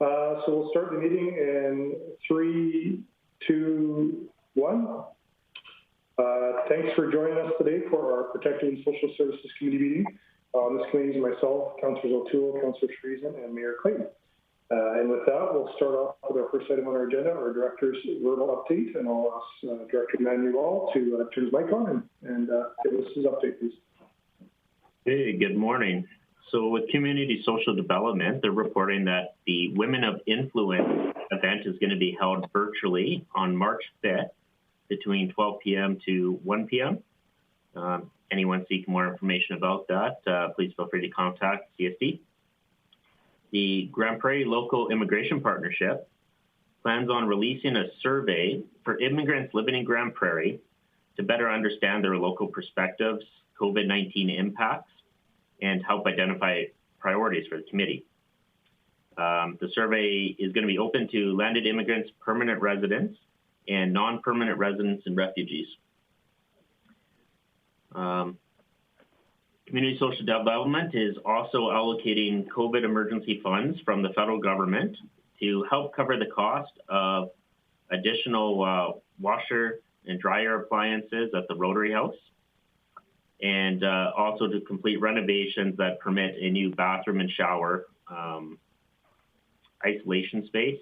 So we'll start the meeting in 3, 2, 1. Thanks for joining us today for our Protecting Social Services Committee meeting. This committee is myself, Councillors O'Toole, Councillor Friesen, and Mayor Clayton. And with that, we'll start off with our first item on our agenda, our Director's verbal update, and I'll ask Director Manuel to turn his mic on and give us his update, please. Hey, good morning. So with Community Social Development, they're reporting that the Women of Influence event is going to be held virtually on March 5th between 12 p.m. to 1 p.m. Anyone seeking more information about that, please feel free to contact CSD. The Grande Prairie Local Immigration Partnership plans on releasing a survey for immigrants living in Grande Prairie to better understand their local perspectives, COVID-19 impacts, and help identify priorities for the committee. The survey is going to be open to landed immigrants, permanent residents, and non-permanent residents and refugees. Community Social Development is also allocating COVID emergency funds from the federal government to help cover the cost of additional washer and dryer appliances at the Rotary House, and also to complete renovations that permit a new bathroom and shower isolation space,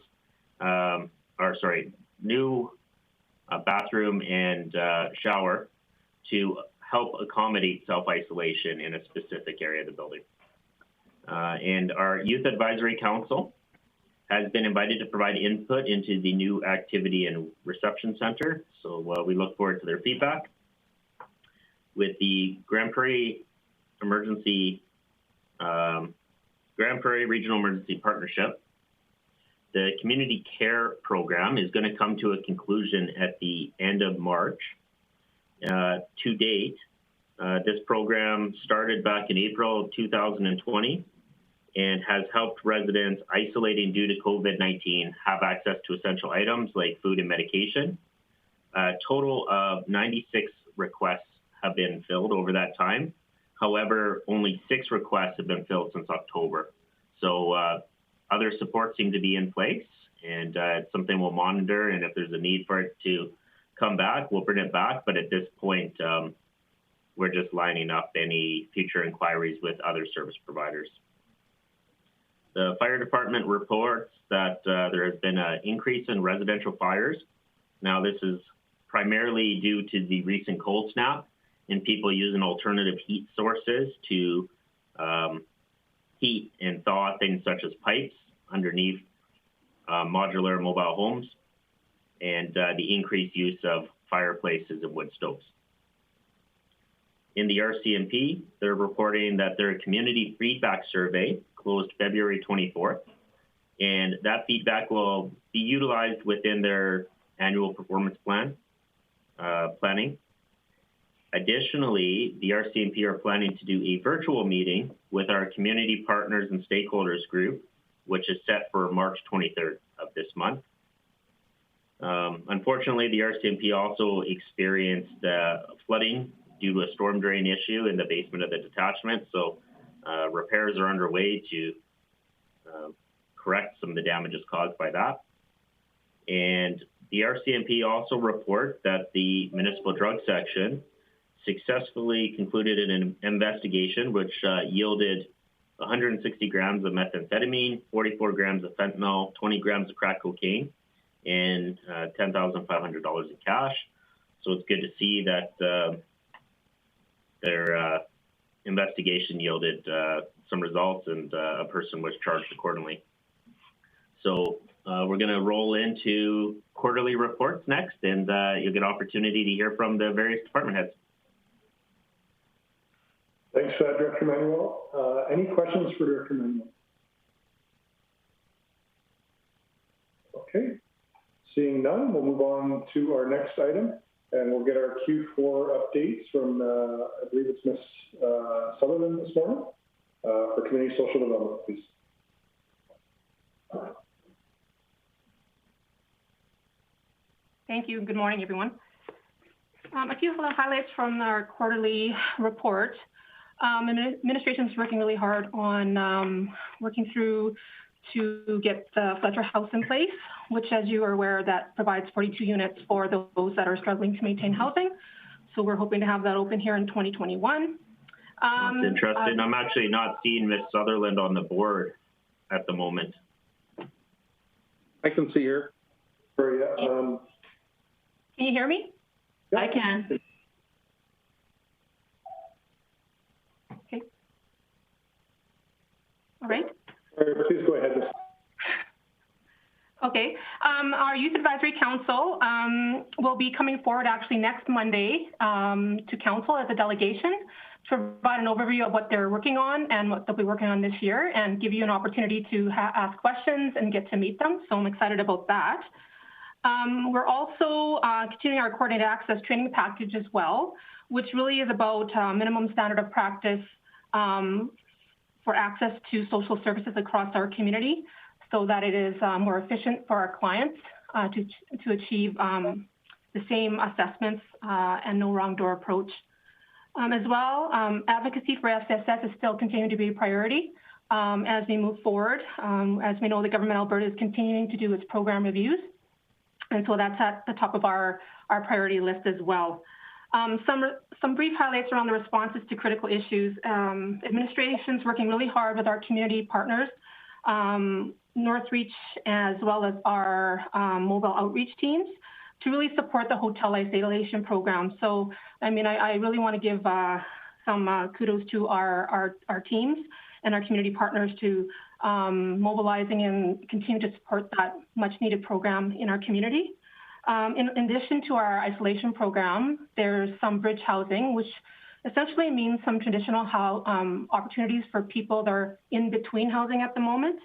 new bathroom and shower to help accommodate self-isolation in a specific area of the building. And our Youth Advisory Council has been invited to provide input into the new Activity and Reception Center, so we look forward to their feedback. With the Grande Prairie Regional Emergency Partnership, the Community Care Program is going to come to a conclusion at the end of March. To date, this program started back in April of 2020 and has helped residents isolating due to COVID-19 have access to essential items like food and medication. A total of 96 requests have been filled over that time. However, only 6 requests have been filled since October. So other supports seem to be in place, and it's something we'll monitor, and if there's a need for it to come back, we'll bring it back. But at this point, we're just lining up any future inquiries with other service providers. The fire department reports that there has been an increase in residential fires. Now, this is primarily due to the recent cold snap and people using alternative heat sources to heat and thaw things such as pipes underneath modular mobile homes, and the increased use of fireplaces and wood stoves. In the RCMP, they're reporting that their community feedback survey closed February 24th, and that feedback will be utilized within their annual performance planning. Additionally, the RCMP are planning to do a virtual meeting with our community partners and stakeholders group, which is set for March 23rd of this month. Unfortunately, the RCMP also experienced flooding due to a storm drain issue in the basement of the detachment. So repairs are underway to correct some of the damages caused by that. And the RCMP also report that the municipal drug section successfully concluded an investigation which yielded 160 grams of methamphetamine, 44 grams of fentanyl, 20 grams of crack cocaine, and $10,500 in cash. So it's good to see that their investigation yielded some results, and a person was charged accordingly. So we're going to roll into quarterly reports next, and you'll get an opportunity to hear from the various department heads. Thanks for that, Director Manuel. Any questions for Director Manuel? Okay. Seeing none, we'll move on to our next item, and we'll get our Q4 updates from, I believe it's Ms. Sutherland this morning, for Community Social Development, please. Thank you. Good morning, everyone. A few highlights from our quarterly report. Administration is working really hard on working through to get the Fletcher House in place, which, as you are aware, that provides 42 units for those that are struggling to maintain housing. So we're hoping to have that open here in 2021. That's interesting. I'm actually not seeing Ms. Sutherland on the board at the moment. I can see her. Sorry, Can you hear me? yeah. I can. Okay. All right. All right, please go ahead. Okay. Our Youth Advisory Council will be coming forward actually next Monday to council as a delegation to provide an overview of what they're working on and what they'll be working on this year, and give you an opportunity to ask questions and get to meet them. So I'm excited about that. We're also continuing our coordinated access training package as well, which really is about minimum standard of practice for access to social services across our community, so that it is more efficient for our clients to achieve the same assessments and no wrong door approach. As well, advocacy for SSS is still continuing to be a priority as we move forward. As we know, the government of Alberta is continuing to do its program reviews, and so that's at the top of our priority list as well. Some brief highlights around the responses to critical issues. Administration's working really hard with our community partners, Northreach, as well as our mobile outreach teams, to really support the hotel isolation program. So, I mean, I really want to give some kudos to our teams and our community partners to mobilizing and continue to support that much needed program in our community. In addition to our isolation program, there's some bridge housing, which essentially means some traditional opportunities for people that are in between housing at the moment,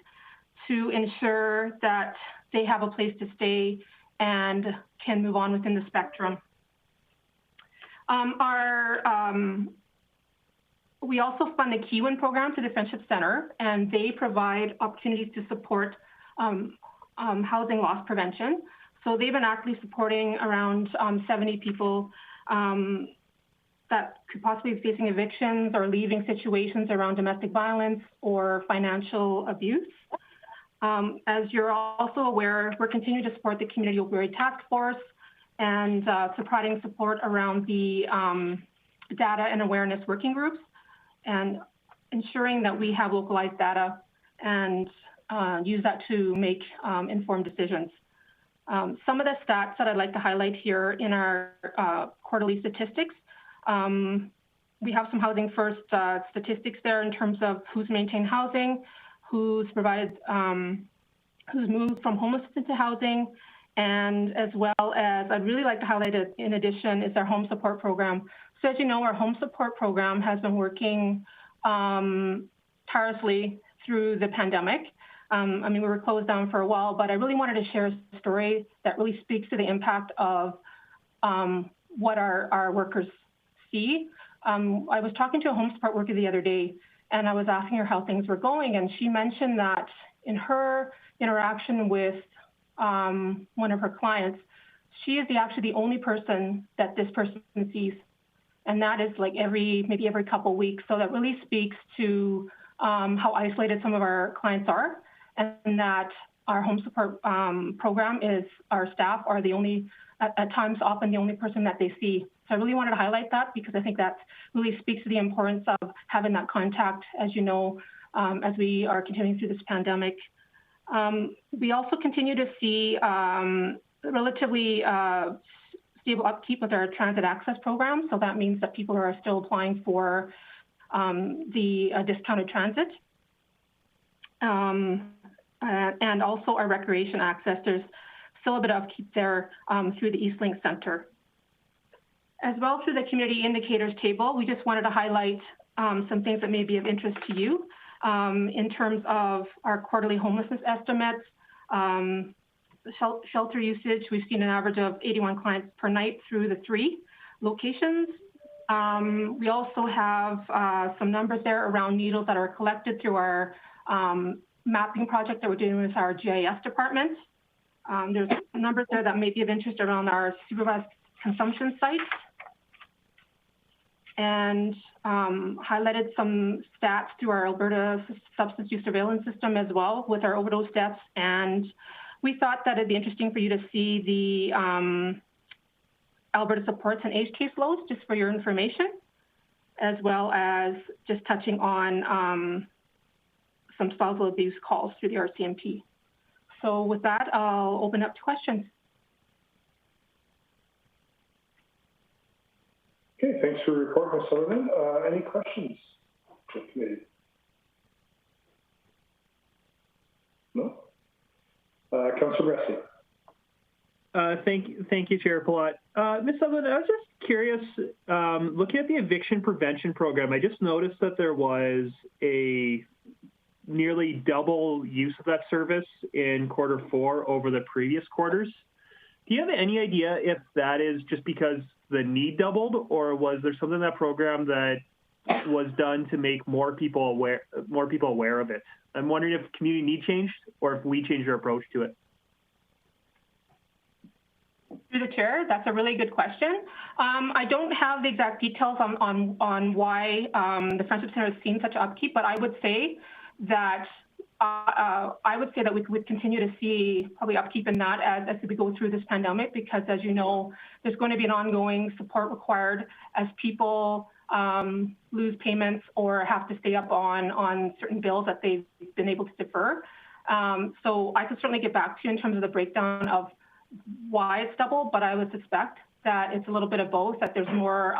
to ensure that they have a place to stay and can move on within the spectrum. We also fund the Keywin program to the Friendship Center, and they provide opportunities to support housing loss prevention. So they've been actively supporting around 70 people that could possibly be facing evictions or leaving situations around domestic violence or financial abuse. As you're also aware, we're continuing to support the Community Opioid Task Force and providing support around the data and awareness working groups, and ensuring that we have localized data and use that to make informed decisions. Some of the stats that I'd like to highlight here in our quarterly statistics, we have some Housing First statistics there in terms of who's maintained housing, who's provided, who's moved from homelessness into housing, and as well as I'd really like to highlight it in addition is our home support program. So as you know, our home support program has been working tirelessly through the pandemic. I mean, we were closed down for a while, but I really wanted to share a story that really speaks to the impact of what our workers see. I was talking to a home support worker the other day, and I was asking her how things were going, and she mentioned that in her interaction with one of her clients, she is actually the only person that this person sees, and that is like maybe every couple of weeks. So that really speaks to how isolated some of our clients are, and that our home support program is, our staff are the only, at times often the only person that they see. So I really wanted to highlight that because I think that really speaks to the importance of having that contact, as you know, as we are continuing through this pandemic. We also continue to see relatively stable upkeep with our transit access program. So that means that people are still applying for the discounted transit. And also our recreation access. There's still a bit of upkeep there through the Eastlink Center. As well, through the community indicators table, we just wanted to highlight some things that may be of interest to you in terms of our quarterly homelessness estimates, shelter usage. We've seen an average of 81 clients per night through the 3 locations. We also have some numbers there around needles that are collected through our mapping project that we're doing with our GIS department. There's numbers there that may be of interest around our supervised consumption sites. and highlighted some stats through our Alberta substance use surveillance system as well with our overdose deaths. And we thought that it'd be interesting for you to see the Alberta supports and age case loads, just for your information, as well as just touching on some spousal abuse calls through the RCMP. So with that, I'll open up to questions. Okay, thanks for your report, Ms. Sullivan. Any questions for the committee? No? Councillor Bressie. Thank you, Chair Palat. Ms. Sullivan, I was just curious, looking at the eviction prevention program, I just noticed that there was a nearly double use of that service in Q4 over the previous quarters. Do you have any idea if that is just because the need doubled, or was there something in that program that was done to make more people aware of it? I'm wondering if community need changed or if we changed our approach to it. Through the chair, that's a really good question. I don't have the exact details on why the Friendship Center has seen such upkeep, but I would say that we would continue to see probably upkeep in that as we go through this pandemic, because as you know, there's going to be an ongoing support required as people lose payments or have to stay up on certain bills that they've been able to defer. So I could certainly get back to you in terms of the breakdown of why it's doubled, but I would suspect that it's a little bit of both, that there's more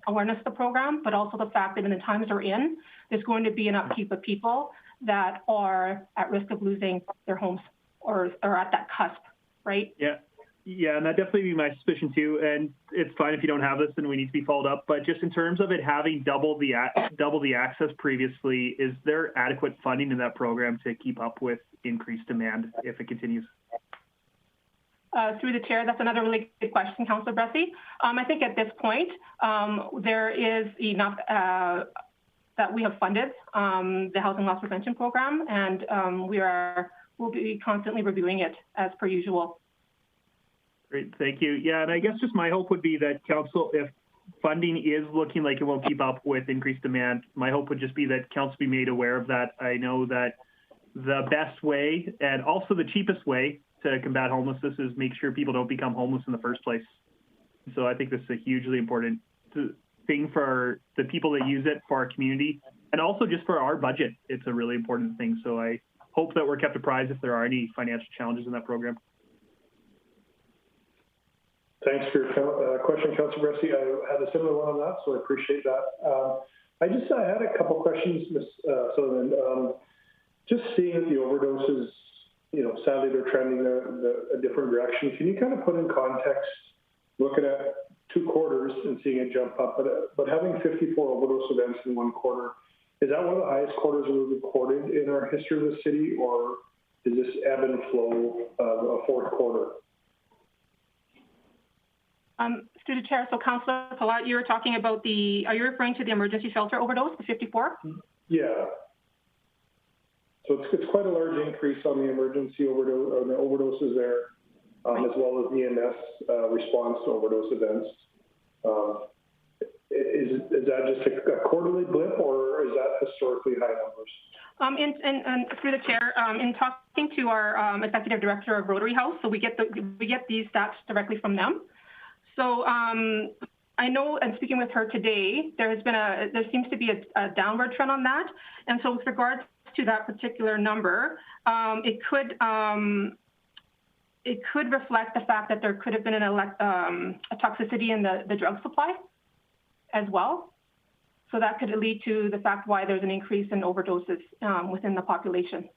awareness of the program, but also the fact that in the times we're in, there's going to be an upkeep of people that are at risk of losing their homes or at that cusp, right? Yeah, and that definitely be my suspicion too. And it's fine if you don't have this and we need to be followed up, but just in terms of it having double the access previously, is there adequate funding in that program to keep up with increased demand if it continues? Through the chair, that's another really good question, Councillor Bressie. I think at this point, there is enough that we have funded the housing loss prevention program, and we'll be constantly reviewing it as per usual. Great, thank you. Yeah, and I guess just my hope would be that council, if funding is looking like it won't keep up with increased demand, my hope would just be that council be made aware of that. I know that the best way and also the cheapest way to combat homelessness is make sure people don't become homeless in the first place. So I think this is a hugely important thing for the people that use it, for our community, and also just for our budget. It's a really important thing. So I hope that we're kept apprised if there are any financial challenges in that program. Thanks for your question, Councillor Bressie. I had a similar one on that, so I appreciate that. I had a couple questions, Ms. Sullivan. Just seeing that the overdoses, sadly they're trending a different direction. Can you kind of put in context, looking at 2 quarters and seeing it jump up, but having 54 overdose events in 1 quarter, is that one of the highest quarters we've recorded in our history of the city, or is this ebb and flow of a 4th quarter? Through the chair, so Councillor Palat, you were talking about are you referring to the emergency shelter overdose, the 54? Yeah. So it's quite a large increase on the emergency overdose, on the overdoses there, as well as EMS response to overdose events. Is that just a quarterly blip, or is that historically high numbers? And through the chair, in talking to our executive director of Rotary House, so we get these stats directly from them. So I know, and speaking with her today, there seems to be a downward trend on that. And so with regards to that particular number, it could reflect the fact that there could have been a toxicity in the drug supply as well. So that could lead to the fact why there's an increase in overdoses within the population.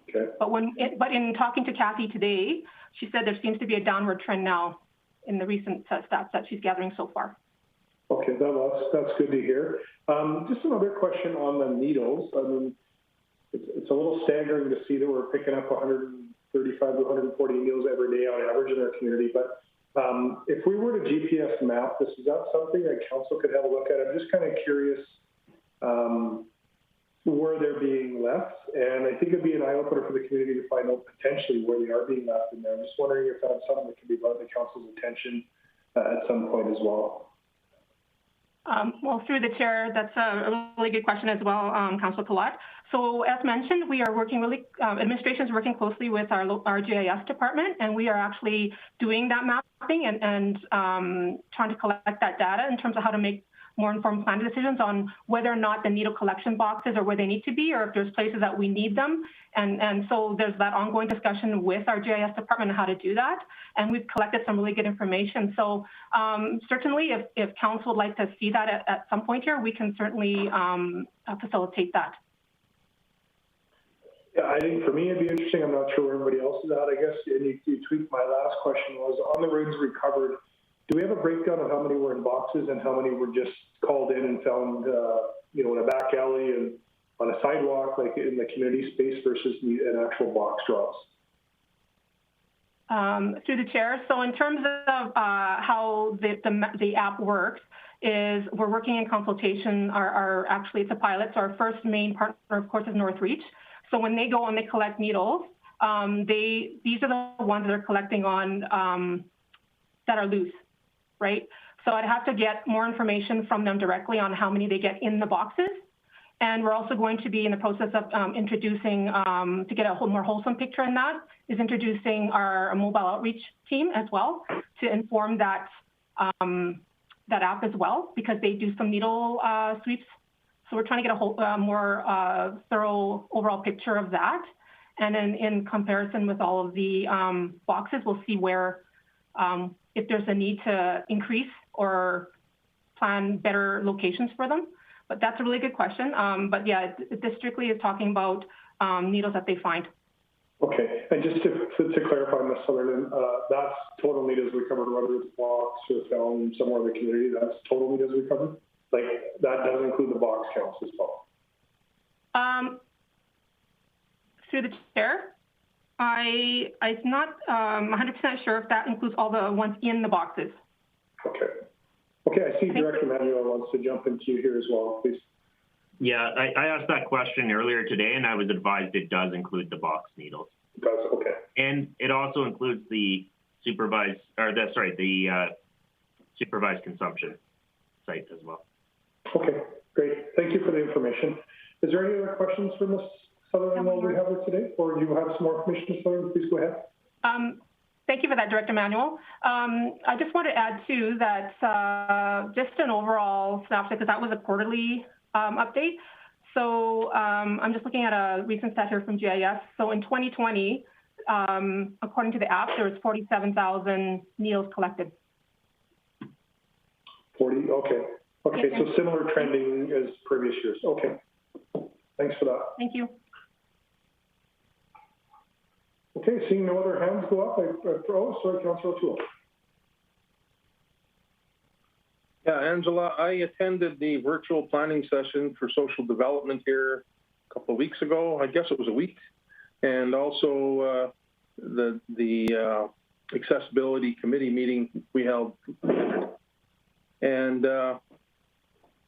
Okay. But in talking to Kathy today, she said there seems to be a downward trend now in the recent stats that she's gathering so far. Okay, that's good to hear. Just another question on the needles. I mean, it's a little staggering to see that we're picking up 135 to 140 needles every day on average in our community. But if we were to GPS map this, is that something that council could have a look at? I'm just kind of curious where they're being left, and I think it'd be an eye-opener for the community to find out potentially where they are being left in there. I'm just wondering if that's something that could be brought to council's attention at some point as well. Well, through the chair, that's a really good question as well, Councillor Palat. So as mentioned, we are working administration is working closely with our GIS department, and we are actually doing that mapping and trying to collect that data in terms of how to make more informed planning decisions on whether or not the needle collection boxes are where they need to be, or if there's places that we need them. And so there's that ongoing discussion with our GIS department on how to do that. And we've collected some really good information. So certainly if council would like to see that at some point here, we can certainly facilitate that. Yeah, I think for me it'd be interesting. I'm not sure where everybody else is at, I guess. And you tweaked my last question was on the roads recovered. Do we have a breakdown of how many were in boxes and how many were just called in and found, in a back alley and on a sidewalk, like in the community space versus an actual box drops? Through the chair. So in terms of how the app works, is we're working in consultation. Actually, it's a pilot. So our first main partner, of course, is Northreach. So when they go and they collect needles, these are the ones that are collecting on that are loose. Right? So I'd have to get more information from them directly on how many they get in the boxes. And we're also going to be in the process of introducing, to get a more wholesome picture in that, is introducing our mobile outreach team as well to inform that, that app as well, because they do some needle sweeps. So we're trying to get a more thorough overall picture of that. And then in comparison with all of the boxes, we'll see where, if there's a need to increase or plan better locations for them. But that's a really good question. But yeah, this strictly is talking about needles that they find. Okay, and just to clarify, Ms. Sutherland, that's total needles recovered, whether it's box or found somewhere in the community, that's total needles recovered? Like, that does include the box counts as well? Through the chair, I'm not 100% sure if that includes all the ones in the boxes. Okay. Okay, I see Director Manuel wants to jump into you here as well, please. Yeah, I asked that question earlier today, and I was advised it does include the box needles. It does, okay. And it also includes the supervised consumption site as well. Okay, great. Thank you for the information. Is there any other questions for Ms. Sutherland while we have her today, or do you have some more information, Ms. Sutherland? Please go ahead. Thank you for that, Director Manuel. I just want to add, too, that just an overall snapshot, because that was a quarterly update. So I'm just looking at a recent stat here from GIS. So in 2020, according to the app, there was 47,000 needles collected. 40, okay. Okay, so similar trending as previous years. Okay, thanks for that. Thank you. Okay, seeing no other hands go up, oh, sorry, Councillor O'Toole. Yeah, Angela, I attended the virtual planning session for social development here a couple of weeks ago. I guess it was a week. And also the accessibility committee meeting we held. And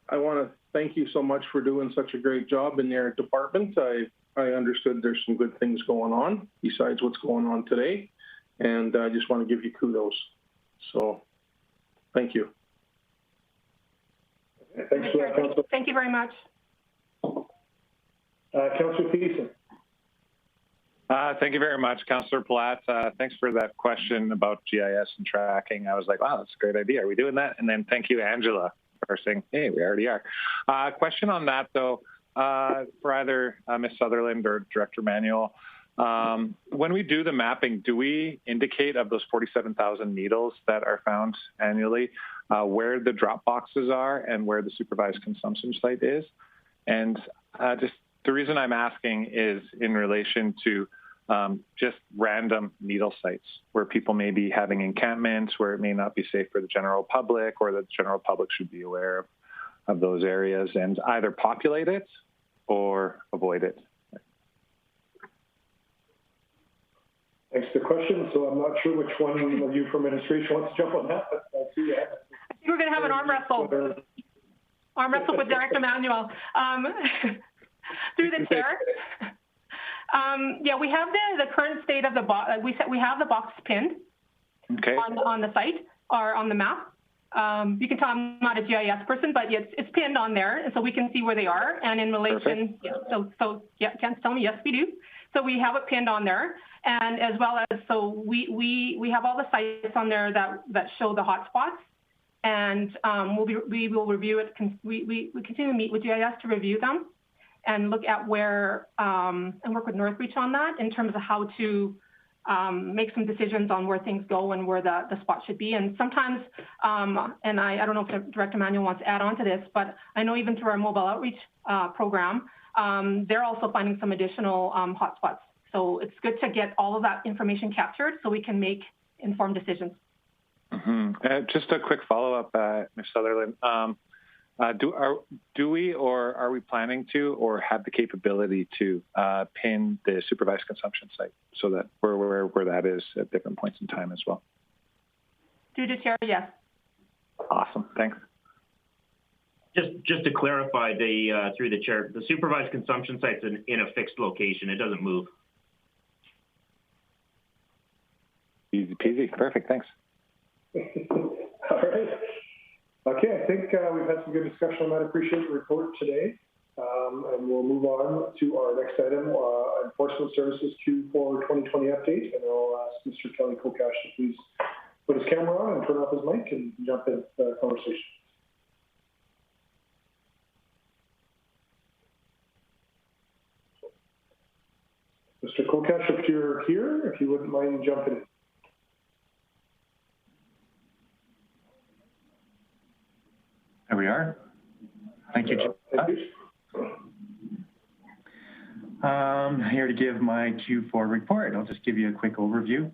I want to thank you so much for doing such a great job in your department. I understood there's some good things going on besides what's going on today. And I just want to give you kudos. So thank you. Thanks for that, Councillor. Thank you very much. Councillor Thiessen. Thank you very much, Councillor Platt. Thanks for that question about GIS and tracking. I was like, wow, that's a great idea. Are we doing that? And then thank you, Angela, for saying, hey, we already are. Question on that, though, for either Ms. Sutherland or Director Manuel. When we do the mapping, do we indicate of those 47,000 needles that are found annually where the drop boxes are and where the supervised consumption site is? And just the reason I'm asking is in relation to just random needle sites where people may be having encampments, where it may not be safe for the general public, or that the general public should be aware of those areas and either populate it or avoid it. Thanks for the question. So I'm not sure which one of you from administration wants to jump on that, but I see that. I think we're going to have an arm wrestle. Arm wrestle with Director Manuel. Through the chair. Yeah, we have the current state of the box. We have the box pinned on the site or on the map. You can tell I'm not a GIS person, but it's pinned on there, and so we can see where they are. And in relation, Ken's telling me, yes, we do. So we have it pinned on there, and as well as, so we have all the sites on there that show the hotspots, and we will review it. We continue to meet with GIS to review them and look at where, and work with Northreach on that in terms of how to make some decisions on where things go and where the spot should be. And sometimes, and I don't know if Director Manuel wants to add on to this, but I know even through our mobile outreach program, they're also finding some additional hotspots. So it's good to get all of that information captured so we can make informed decisions. Just a quick follow-up, Ms. Sutherland. Do we or are we planning to or have the capability to pin the supervised consumption site so that where that is at different points in time as well? Through the chair, yes. Awesome, thanks. Just to clarify, through the chair, the supervised consumption site's in a fixed location. It doesn't move. Easy peasy. Perfect. Thanks. All right. Okay, I think we've had some good discussion on that. I appreciate the report today. And we'll move on to our next item, Enforcement Services Q4 2020 update. And I'll ask Mr. Kelly Kokash to please put his camera on and turn off his mic and jump in the conversation. Mr. Kokash, if you're here, if you wouldn't mind jumping in. There we are. Thank you. Thank you. Here to give my Q4 report. I'll just give you a quick overview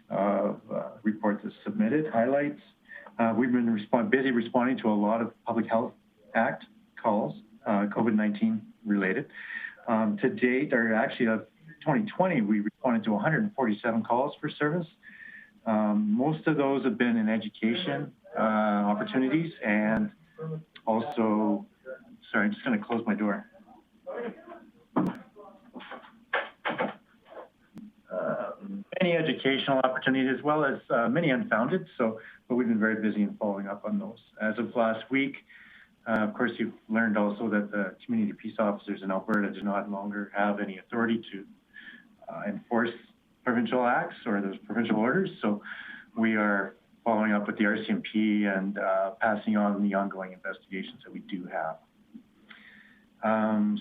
of report that's submitted, highlights. We've been busy responding to a lot of Public Health Act calls, COVID-19 related. To date, or actually of 2020, we responded to 147 calls for service. Most of those have been in education opportunities and also, sorry, I'm just going to close my door. Many educational opportunities as well as many unfounded. But we've been very busy in following up on those. As of last week, of course, you've learned also that the community peace officers in Alberta do not longer have any authority to enforce provincial acts or those provincial orders. So we are following up with the RCMP and passing on the ongoing investigations that we do have.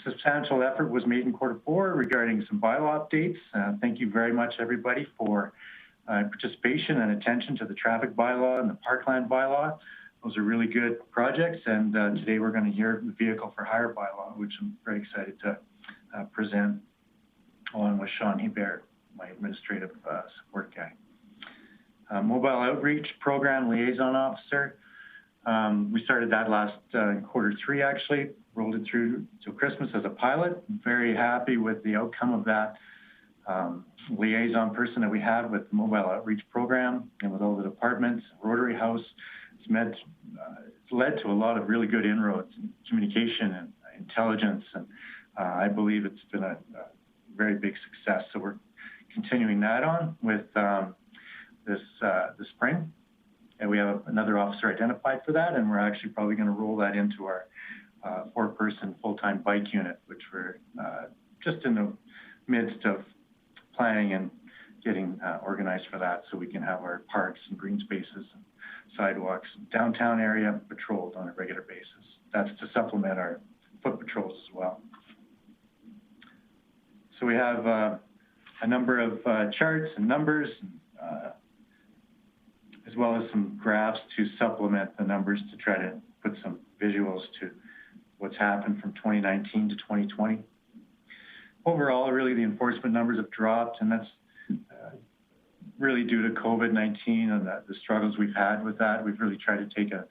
Substantial effort was made in Q4 regarding some bylaw updates. Thank you very much, everybody, for participation and attention to the traffic bylaw and the parkland bylaw. Those are really good projects, and today we're going to hear the vehicle for hire bylaw, which I'm very excited to present along with Sean Hebert, my administrative support guy. Mobile Outreach Program Liaison Officer. We started that last in Q3, actually, rolled it through till Christmas as a pilot. I'm very happy with the outcome of that liaison person that we had with the Mobile Outreach Program and with all the departments, Rotary House. It's led to a lot of really good inroads in communication and intelligence, and I believe it's been a very big success. So we're continuing that on with this spring, and we have another officer identified for that, and we're actually probably going to roll that into our 4-person full-time bike unit, which we're just in the midst of planning and getting organized for that, so we can have our parks and green spaces and sidewalks, downtown area patrolled on a regular basis. That's to supplement our foot patrols as well. So we have a number of charts and numbers, as well as some graphs to supplement the numbers to try to put some visuals to what's happened from 2019 to 2020. Overall, really the enforcement numbers have dropped, and that's really due to COVID-19 and the struggles we've had with that. We've really tried to take a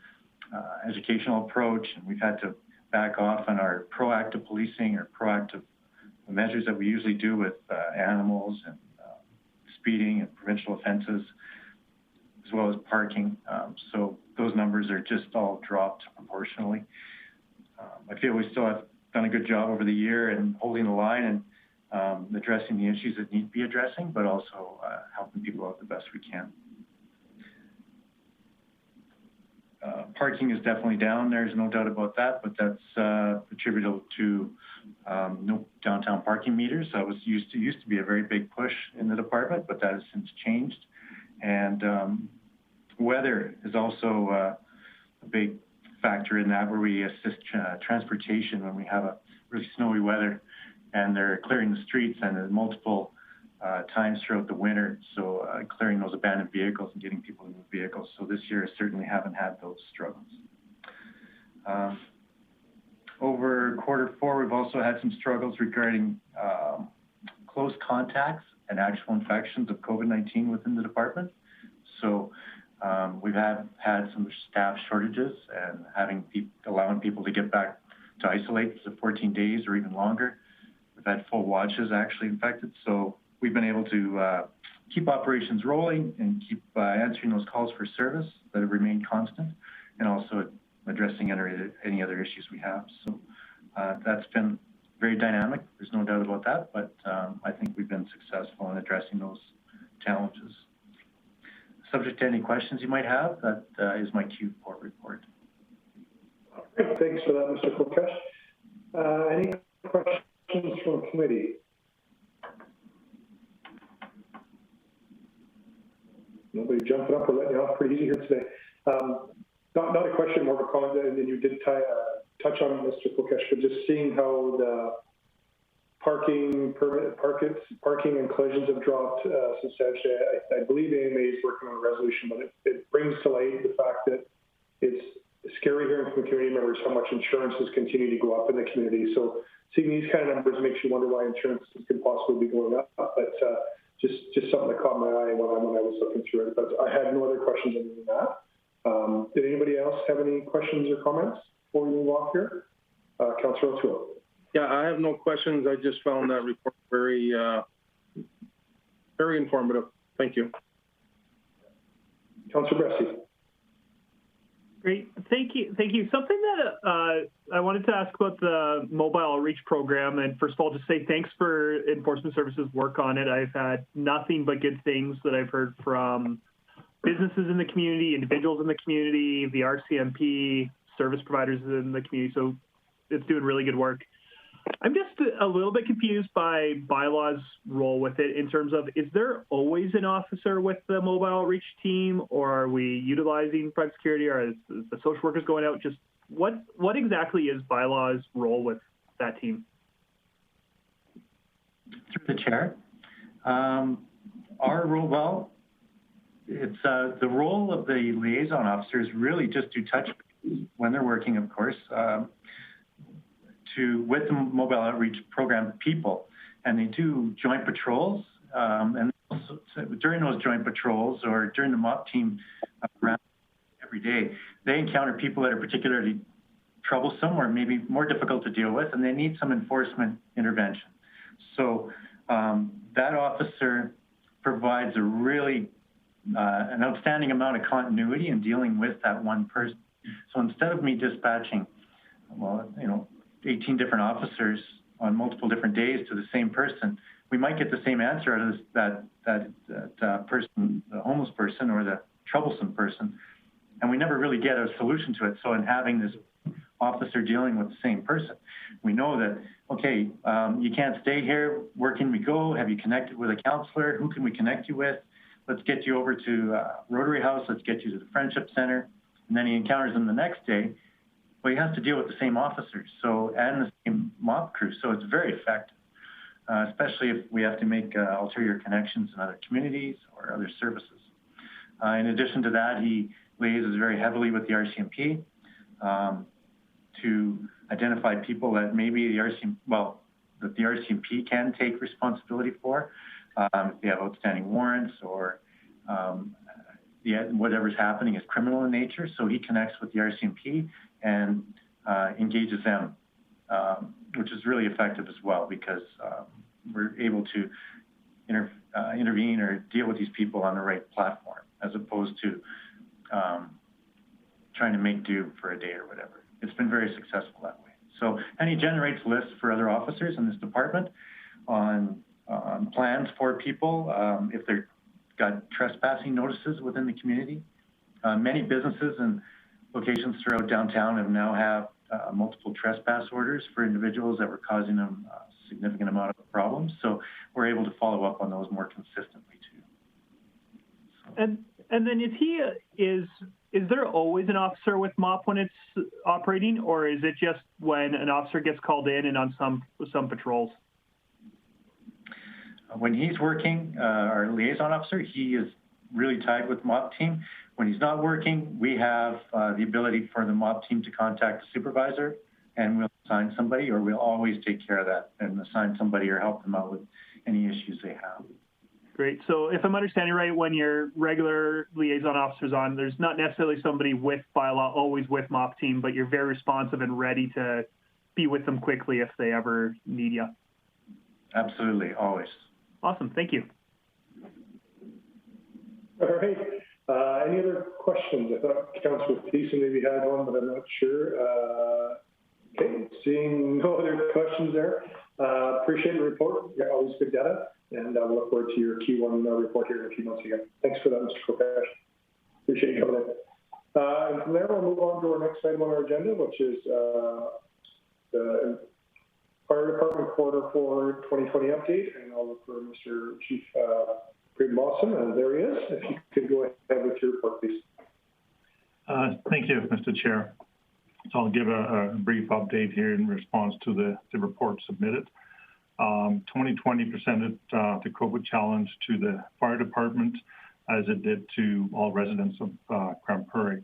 educational approach, and we've had to back off on our proactive policing or proactive measures that we usually do with animals and speeding and provincial offenses, as well as parking. So those numbers are just all dropped proportionally. I feel we still have done a good job over the year in holding the line and addressing the issues that need to be addressing, but also helping people out the best we can. parking is definitely down. There's no doubt about that, but that's attributable to no downtown parking meters. That used to be a very big push in the department, but that has since changed. And weather is also a big factor in that, where we assist transportation when we have a really snowy weather and they're clearing the streets and multiple times throughout the winter. So clearing those abandoned vehicles and getting people into the vehicles. So this year, I certainly haven't had those struggles. Over Q4, we've also had some struggles regarding close contacts and actual infections of COVID-19 within the department. So we've had some staff shortages and allowing people to get back to isolate for 14 days or even longer. We've had full watches actually infected. So we've been able to keep operations rolling and keep answering those calls for service that have remained constant, and also addressing any other issues we have. So that's been very dynamic. There's no doubt about that, but I think we've been successful in addressing those challenges. Subject to any questions you might have, that is my Q4 report. Great, thanks for that, Mr. Kulkesh. Any questions from committee? Nobody jumping up or letting you off pretty easy here today. Not a question, more of a comment, and then you did touch on Mr. Kulkesh, but just seeing how the parking and collisions have dropped substantially. I believe AMA is working on a resolution, but it brings to light the fact that it's scary hearing from community members how much insurances continue to go up in the community. So seeing these kind of numbers makes you wonder why insurances could possibly be going up. But just something that caught my eye when I was looking through it. But I had no other questions other than that. Did anybody else have any questions or comments before we move off here? Councillor O'Toole. Yeah, I have no questions. I just found that report very, very informative. Thank you. Councillor Bressie. Great, thank you. Something that I wanted to ask about the mobile outreach program, and first of all, just say thanks for Enforcement Services' work on it. I've had nothing but good things that I've heard from businesses in the community, individuals in the community, the RCMP, service providers in the community, so it's doing really good work. I'm just a little bit confused by bylaws' role with it in terms of, is there always an officer with the mobile outreach team, or are we utilizing private security, or is the social workers going out? Just what exactly is bylaws' role with that team? Through the chair. Our role, well, it's the role of the liaison officer is really just to touch when they're working, of course, with the mobile outreach program people, and they do joint patrols, and also during those joint patrols or during the MOP team around every day, they encounter people that are particularly troublesome or maybe more difficult to deal with, and they need some enforcement intervention. So that officer provides a really an outstanding amount of continuity in dealing with that one person. So instead of me dispatching, 18 different officers on multiple different days to the same person, we might get the same answer out of that person, the homeless person or the troublesome person, and we never really get a solution to it. So in having this officer dealing with the same person, we know that, okay, you can't stay here, where can we go? Have you connected with a counselor? Who can we connect you with? Let's get you over to Rotary House, let's get you to the Friendship Center. And then he encounters them the next day. Well, he has to deal with the same officers, and the same MOP crew, so it's very effective, especially if we have to make ulterior connections in other communities or other services. In addition to that, he liaises very heavily with the RCMP to identify people that maybe that the RCMP can take responsibility for, if they have outstanding warrants or whatever's happening is criminal in nature. So he connects with the RCMP and engages them, which is really effective as well, because we're able to intervene or deal with these people on the right platform, as opposed to trying to make do for a day or whatever. It's been very successful that way. So, and he generates lists for other officers in this department on plans for people if they've got trespassing notices within the community. Many businesses and locations throughout downtown have now have multiple trespass orders for individuals that were causing them a significant amount of problems. So we're able to follow up on those more consistently too. So. And then is there always an officer with MOP when it's operating, or is it just when an officer gets called in and on some patrols? When he's working, our liaison officer, he is really tied with the MOP team. When he's not working, we have the ability for the MOP team to contact the supervisor, and we'll assign somebody, or we'll always take care of that and assign somebody or help them out with any issues they have. Great. So if I'm understanding right, when your regular liaison officer's on, there's not necessarily somebody with bylaw always with MOP team, but you're very responsive and ready to be with them quickly if they ever need you. Absolutely, always. Awesome. Thank you. All right. Any other questions? I thought Councillor Thiessen maybe had one, but I'm not sure. Okay, seeing no other questions there. Appreciate the report. Yeah, always good data. And we'll look forward to your Q1 report here in a few months again. Thanks for that, Mr. Kopesh. Appreciate you coming in. And from there, we'll move on to our next item on our agenda, which is the Fire Department Q4 2020 update. And I'll look for Mr. Chief Mawson, and there he is. If you could go ahead with your report, please. Thank you, Mr. Chair. So I'll give a brief update here in response to the report submitted. 2020 presented the COVID challenge to the fire department as it did to all residents of Grande Prairie.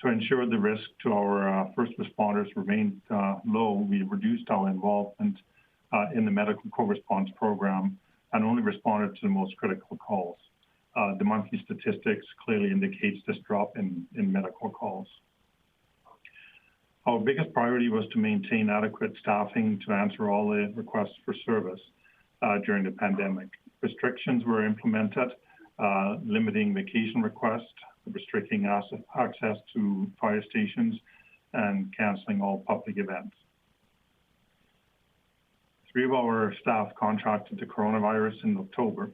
To ensure the risk to our first responders remained low, we reduced our involvement in the medical co-response program and only responded to the most critical calls. The monthly statistics clearly indicates this drop in medical calls. Our biggest priority was to maintain adequate staffing to answer all the requests for service during the pandemic. Restrictions were implemented, limiting vacation requests, restricting access to fire stations, and canceling all public events. 3 of our staff contracted the coronavirus in October.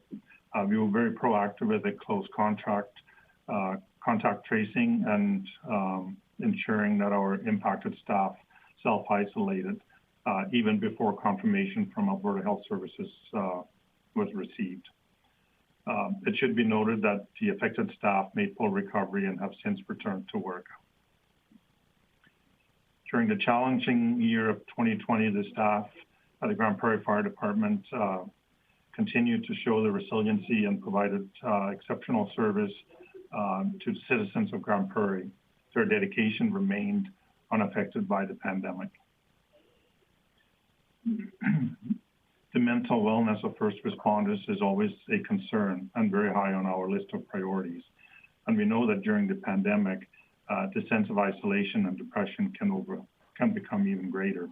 We were very proactive with the close contact tracing and ensuring that our impacted staff self-isolated even before confirmation from Alberta Health Services was received. It should be noted that the affected staff made full recovery and have since returned to work. During the challenging year of 2020, the staff at the Grande Prairie Fire Department continued to show the resiliency and provided exceptional service to citizens of Grande Prairie. Their dedication remained unaffected by the pandemic. The mental wellness of first responders is always a concern and very high on our list of priorities. And we know that during the pandemic, the sense of isolation and depression can become even greater.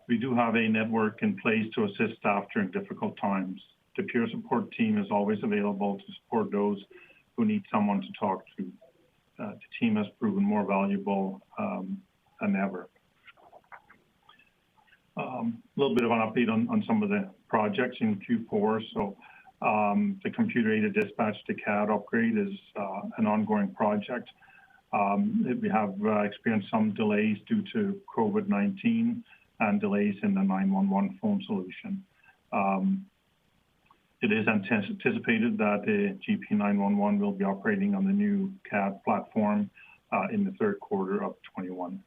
We do have a network in place to assist staff during difficult times. The peer support team is always available to support those who need someone to talk to. The team has proven more valuable than ever. A little bit of an update on some of the projects in Q4. So the computer-aided dispatch to CAD upgrade is an ongoing project. We have experienced some delays due to COVID-19 and delays in the 911 phone solution. It is anticipated that the GP 911 will be operating on the new CAD platform in the Q3 of 21.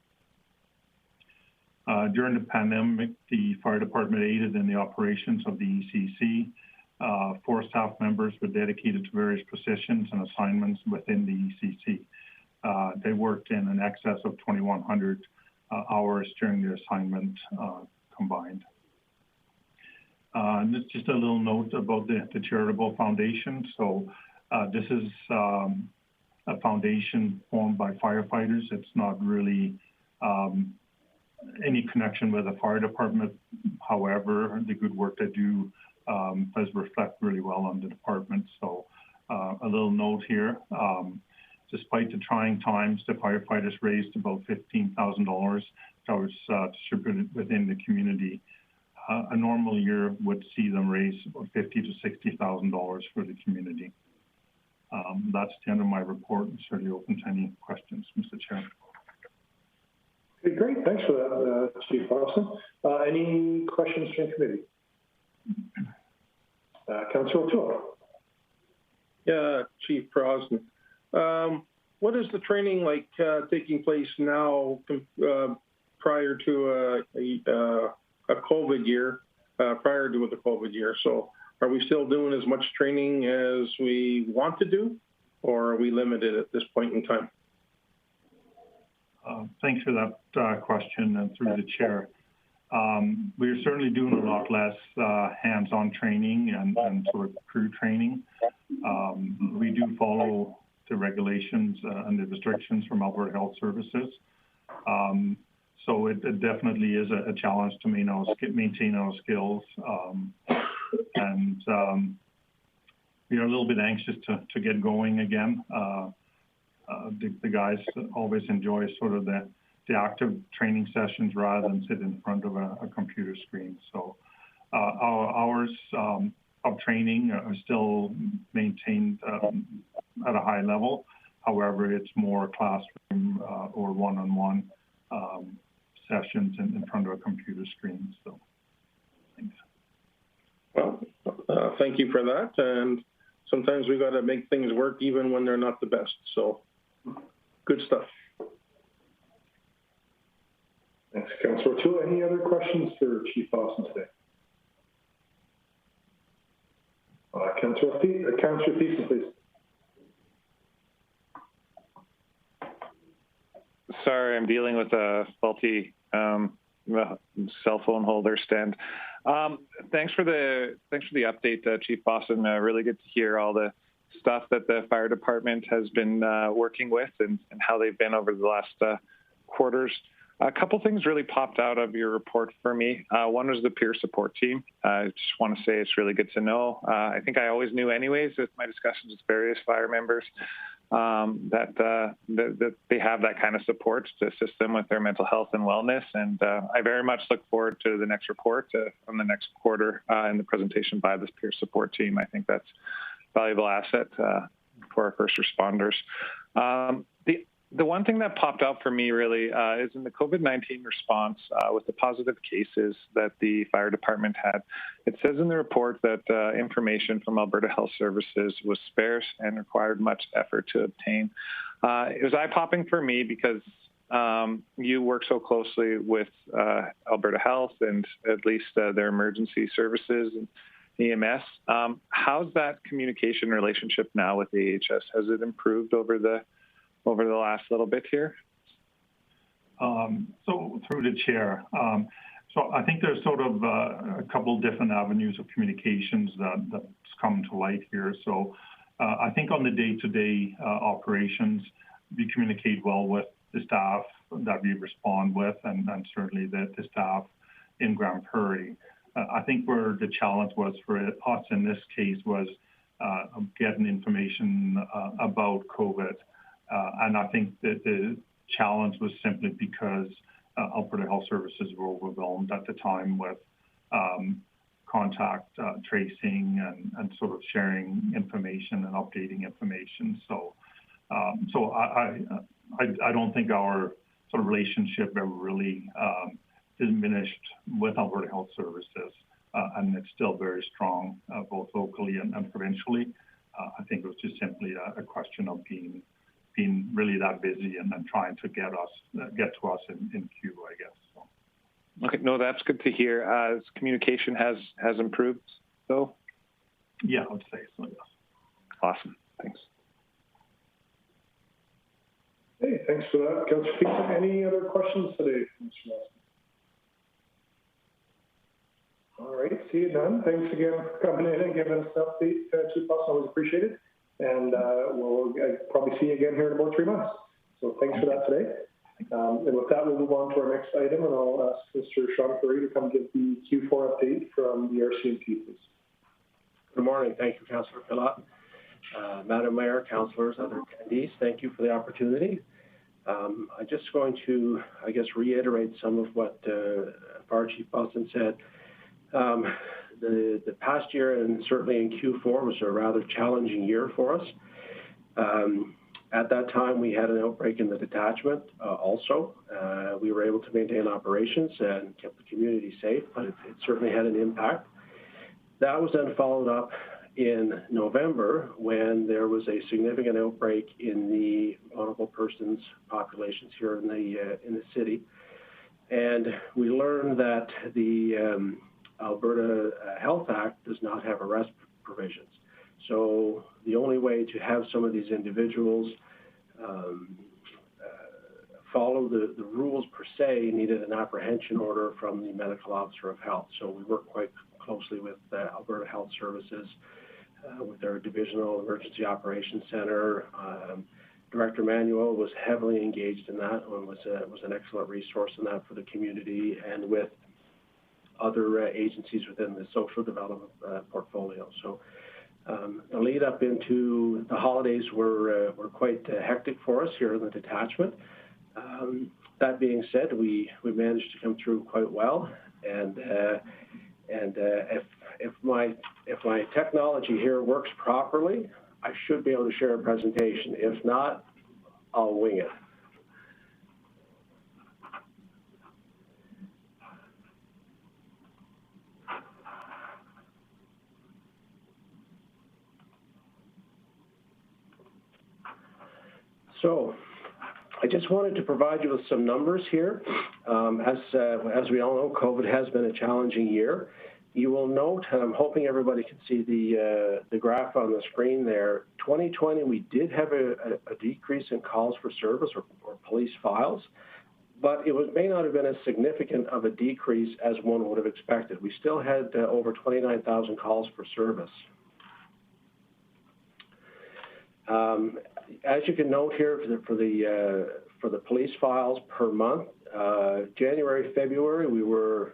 During the pandemic, the fire department aided in the operations of the ECC. 4 staff members were dedicated to various positions and assignments within the ECC. They worked in an excess of 2,100 hours during the assignment combined. And just a little note about the charitable foundation. So this is a foundation formed by firefighters. It's not really any connection with the fire department. However, the good work they do does reflect really well on the department. So a little note here. Despite the trying times, the firefighters raised about $15,000 that was distributed within the community. A normal year would see them raise about $50,000 to $60,000 for the community. That's the end of my report, and certainly open to any questions, Mr. Chair. Okay, great. Thanks for that, Chief Austin. Any questions from the committee? Councillor O'Toole. Yeah, Chief Crosby. What is the training like taking place now prior to a COVID year, prior to the COVID year? So are we still doing as much training as we want to do, or are we limited at this point in time? Thanks for that question, and through the chair. We're certainly doing a lot less hands-on training and sort of crew training. We do follow the regulations and the restrictions from Alberta Health Services. So it definitely is a challenge to maintain our skills. And we are a little bit anxious to get going again. The guys always enjoy sort of the active training sessions rather than sit in front of a computer screen. So our hours of training are still maintained at a high level. However, it's more classroom or one-on-one sessions in front of a computer screen. So thanks. Well, thank you for that. And sometimes we got to make things work even when they're not the best. So good stuff. Thanks, Councillor O'Toole. Any other questions for Chief Austin today? Councillor Thiessen, please. Sorry, I'm dealing with a faulty cell phone holder stand. Thanks for the update, Chief Austin. Really good to hear all the stuff that the fire department has been working with and how they've been over the last quarters. A couple things really popped out of your report for me. One was the peer support team. I just want to say it's really good to know. I think I always knew anyways with my discussions with various fire members that they have that kind of support to assist them with their mental health and wellness. And I very much look forward to the next report on the next quarter and the presentation by this peer support team. I think that's a valuable asset for our first responders. The one thing that popped out for me really is in the COVID-19 response with the positive cases that the fire department had. It says in the report that information from Alberta Health Services was sparse and required much effort to obtain. It was eye-popping for me because you work so closely with Alberta Health and at least their emergency services and EMS. How's that communication relationship now with AHS? Has it improved over the last little bit here? So through the chair. So I think there's sort of a couple different avenues of communications that's come to light here. So I think on the day-to-day operations, we communicate well with the staff that we respond with and certainly the staff in Grande Prairie. I think where the challenge was for us in this case was getting information about COVID. And I think that the challenge was simply because Alberta Health Services were overwhelmed at the time with contact tracing and sort of sharing information and updating information. So I don't think our sort of relationship ever really diminished with Alberta Health Services, and it's still very strong both locally and provincially. I think it was just simply a question of being really that busy and then trying to get to us in queue, I guess. So. Okay, no, that's good to hear. Communication has improved, though? Yeah, I would say so, yes. Awesome, thanks. Hey, thanks for that. Councillor Thiessen, any other questions today? All right, see you none. Thanks again for coming in and giving us an update, Chief Austin. Always appreciated. And we'll probably see you again here in about 3 months. So thanks for that today. And with that, we'll move on to our next item, and I'll ask Mr. Sean Curry to come give the Q4 update from the RCMP, please. Good morning. Thank you, Councillor Phillott. Madam Mayor, councillors, other attendees, thank you for the opportunity. I'm just going to, I guess, reiterate some of what Fire Chief Austin said. The past year, and certainly in Q4, was a rather challenging year for us. At that time, we had an outbreak in the detachment also. We were able to maintain operations and kept the community safe, but it certainly had an impact. That was then followed up in November when there was a significant outbreak in the vulnerable persons populations here in the city. And we learned that the Alberta Health Act does not have arrest provisions. So the only way to have some of these individuals follow the rules per se needed an apprehension order from the medical officer of health. So we work quite closely with Alberta Health Services, with their Divisional Emergency Operations Center. Director Manuel was heavily engaged in that and was an excellent resource in that for the community and with other agencies within the social development portfolio. So the lead up into the holidays were quite hectic for us here in the detachment. That being said, we managed to come through quite well, and if my technology here works properly, I should be able to share a presentation. If not, I'll wing it. So I just wanted to provide you with some numbers here. As we all know, COVID has been a challenging year. You will note, and I'm hoping everybody can see the graph on the screen there, 2020, we did have a decrease in calls for service or police files, but it may not have been as significant of a decrease as one would have expected. We still had over 29,000 calls for service. As you can note here for the police files per month, January, February, we were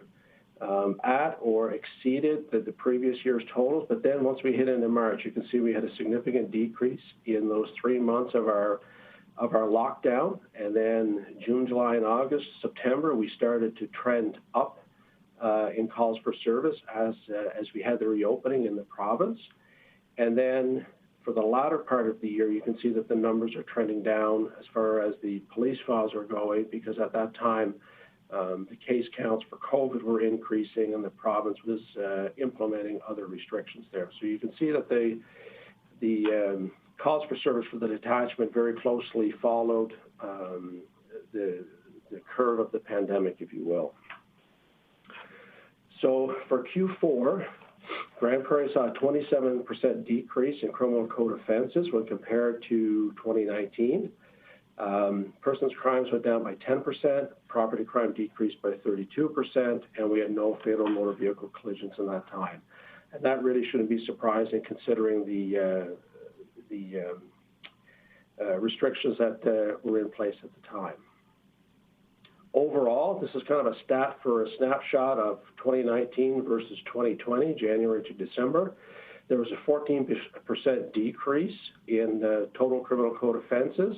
at or exceeded the previous year's totals, but then once we hit into March, you can see we had a significant decrease in those 3 months of our lockdown, and then June, July, and August, September, we started to trend up in calls for service as we had the reopening in the province, and then for the latter part of the year, you can see that the numbers are trending down as far as the police files are going, because at that time, the case counts for COVID were increasing and the province was implementing other restrictions there. So you can see that the calls for service for the detachment very closely followed the curve of the pandemic, if you will. So for Q4, Grande Prairie saw a 27% decrease in criminal code offenses when compared to 2019. Persons crimes went down by 10%, property crime decreased by 32%, and we had no fatal motor vehicle collisions in that time. And that really shouldn't be surprising considering the restrictions that were in place at the time. Overall, this is kind of a stat for a snapshot of 2019 versus 2020, January to December. There was a 14% decrease in total criminal code offenses.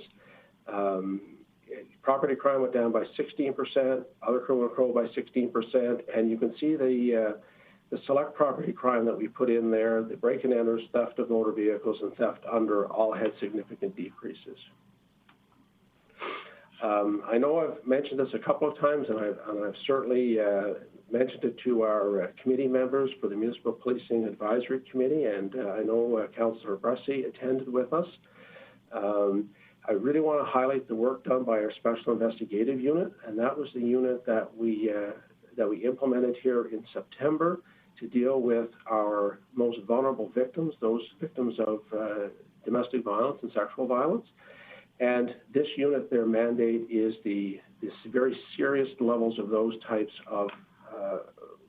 Property crime went down by 16%, other criminal code by 16%, and you can see the select property crime that we put in there, the break-and-enters, theft of motor vehicles, and theft under all had significant decreases. I know I've mentioned this a couple of times, and I've certainly mentioned it to our committee members for the Municipal Policing Advisory Committee, and I know Councillor Bressy attended with us. I really want to highlight the work done by our Special Investigative Unit, and that was the unit that we implemented here in September to deal with our most vulnerable victims, those victims of domestic violence and sexual violence. And this unit, their mandate is the very serious levels of those types of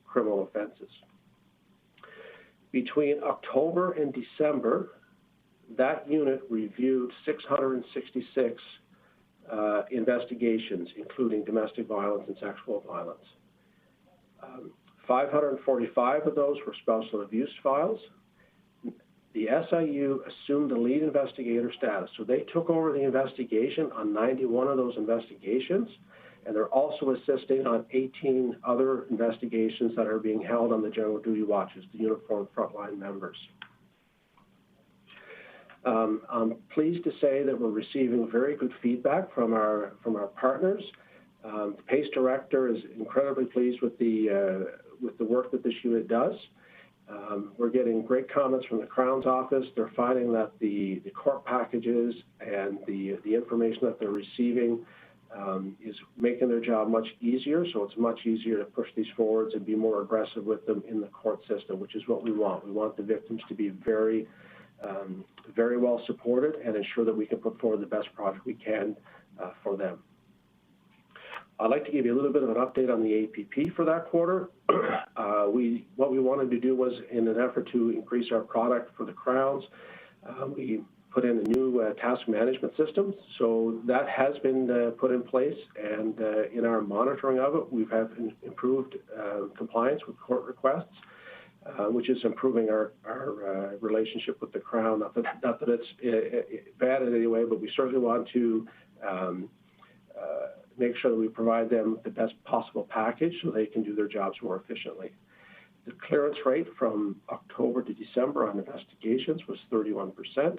criminal offenses. Between October and December, that unit reviewed 666 investigations, including domestic violence and sexual violence. 545 of those were spousal abuse files. The SIU assumed the lead investigator status, so they took over the investigation on 91 of those investigations, and they're also assisting on 18 other investigations that are being held on the general duty watches, the uniformed frontline members. I'm pleased to say that we're receiving very good feedback from our partners. The PACE director is incredibly pleased with the work that this unit does. We're getting great comments from the Crown's office. They're finding that the court packages and the information that they're receiving is making their job much easier. So it's much easier to push these forwards and be more aggressive with them in the court system, which is what we want. We want the victims to be very well supported and ensure that we can put forward the best product we can for them. I'd like to give you a little bit of an update on the APP for that quarter. What we wanted to do was, in an effort to increase our product for the Crowns, we put in a new task management system. So that has been put in place, and in our monitoring of it, we've had improved compliance with court requests, which is improving our relationship with the Crown. Not that it's bad in any way, but we certainly want to make sure that we provide them the best possible package so they can do their jobs more efficiently. The clearance rate from October to December on investigations was 31%.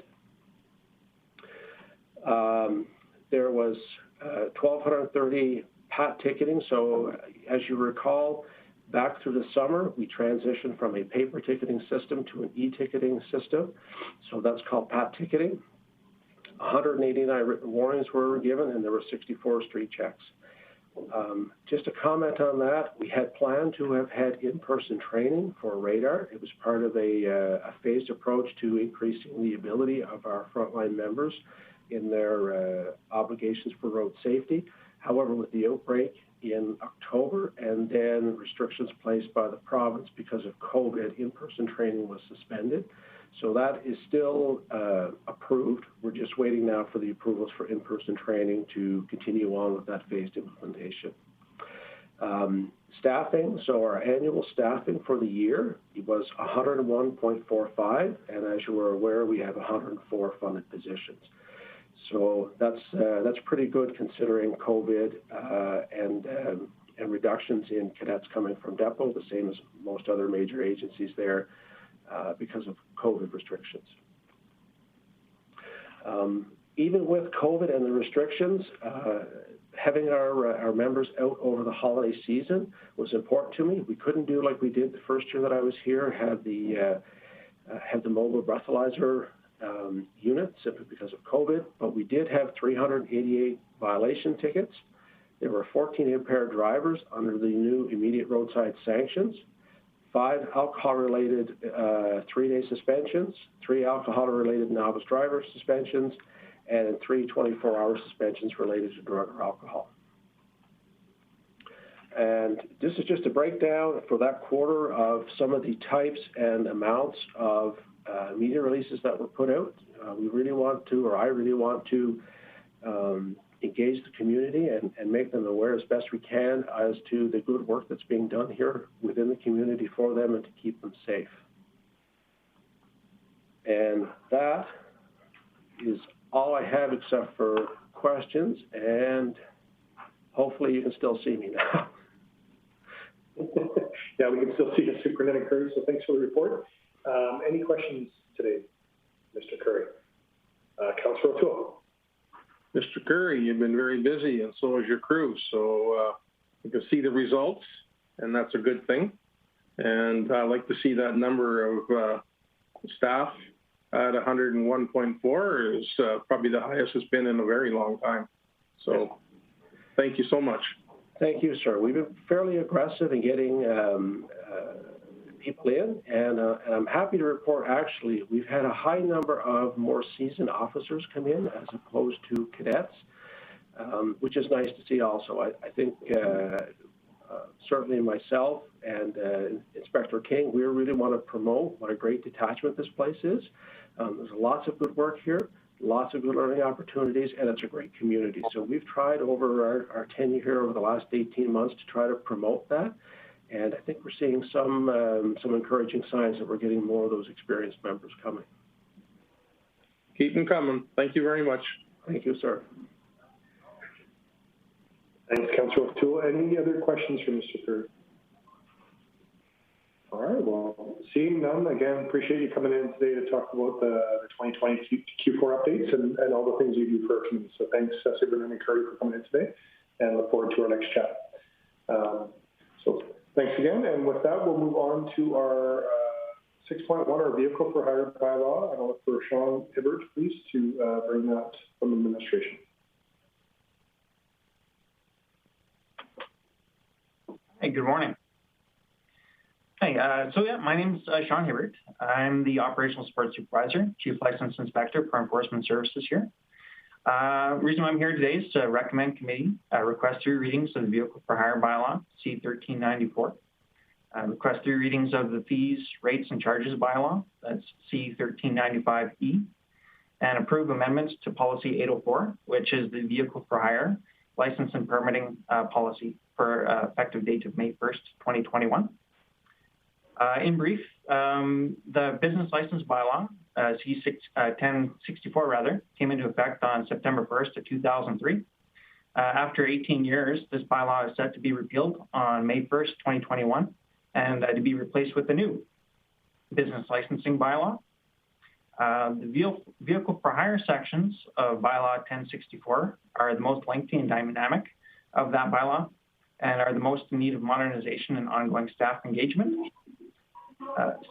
There was 1,230 PAT ticketing. So as you recall, back through the summer, we transitioned from a paper ticketing system to an e-ticketing system. So that's called PAT ticketing. 189 written warnings were given, and there were 64 street checks. Just a comment on that, we had planned to have had in-person training for radar. It was part of a phased approach to increasing the ability of our frontline members in their obligations for road safety. However, with the outbreak in October and then restrictions placed by the province because of COVID, in-person training was suspended. So that is still approved. We're just waiting now for the approvals for in-person training to continue on with that phased implementation. Staffing, so our annual staffing for the year, it was 101.45, and as you were aware, we have 104 funded positions. So that's pretty good considering COVID and reductions in cadets coming from depot, the same as most other major agencies there. Because of COVID restrictions. Even with COVID and the restrictions, having our members out over the holiday season was important to me. We couldn't do like we did the first year that I was here, had the mobile breathalyzer unit simply because of COVID, but we did have 388 violation tickets. There were 14 impaired drivers under the new immediate roadside sanctions. 5 alcohol-related 3-day suspensions, 3 alcohol-related novice driver suspensions, and 3 24-hour suspensions related to drug or alcohol. And this is just a breakdown for that quarter of some of the types and amounts of media releases that were put out. We really want to, or I really want to, engage the community and make them aware as best we can as to the good work that's being done here within the community for them and to keep them safe. And that is all I have except for questions, and hopefully you can still see me now. Yeah, we can still see the Superintendent Curry, so thanks for the report. Any questions today, Mr. Curry? Councillor O'Toole. Mr. Curry, you've been very busy, and so has your crew. So you can see the results, and that's a good thing. And I like to see that number of staff at 101.4 is probably the highest it's been in a very long time. So thank you so much. Thank you, sir. We've been fairly aggressive in getting people in, and I'm happy to report, actually, we've had a high number of more seasoned officers come in as opposed to cadets, which is nice to see also. I think certainly myself and Inspector King, we really want to promote what a great detachment this place is. There's lots of good work here, lots of good learning opportunities, and it's a great community. So we've tried over our tenure here over the last 18 months to try to promote that. And I think we're seeing some encouraging signs that we're getting more of those experienced members coming. Keep them coming. Thank you very much. Thank you, sir. Thanks, Councillor O'Toole. Any other questions for Mr. Curry? All right, well, seeing none, again, appreciate you coming in today to talk about the 2020 Q4 updates and all the things you do for our community. So thanks, Superintendent Curry, for coming in today, and look forward to our next chat. So thanks again, and with that, we'll move on to our 6.1, our vehicle for hire bylaw, and I'll look for Sean Hibbert, please, to bring that from administration. Hey, good morning. Hey, my name's Sean Hibbert. I'm the Operational Support Supervisor, Chief License Inspector for Enforcement Services here. The reason I'm here today is to recommend committee request 3 readings of the Vehicle for Hire Bylaw, C-1394. Request 3 readings of the Fees, Rates, and Charges Bylaw, that's C-1395E, and approve amendments to Policy 804, which is the Vehicle for Hire License and Permitting Policy for effective date of May 1st, 2021. In brief, the business license bylaw, C-1064 came into effect on September 1st of 2003. After 18 years, this bylaw is set to be repealed on May 1st, 2021, and to be replaced with a new business licensing bylaw. The vehicle for hire sections of bylaw 1064 are the most lengthy and dynamic of that bylaw and are the most in need of modernization and ongoing staff engagement.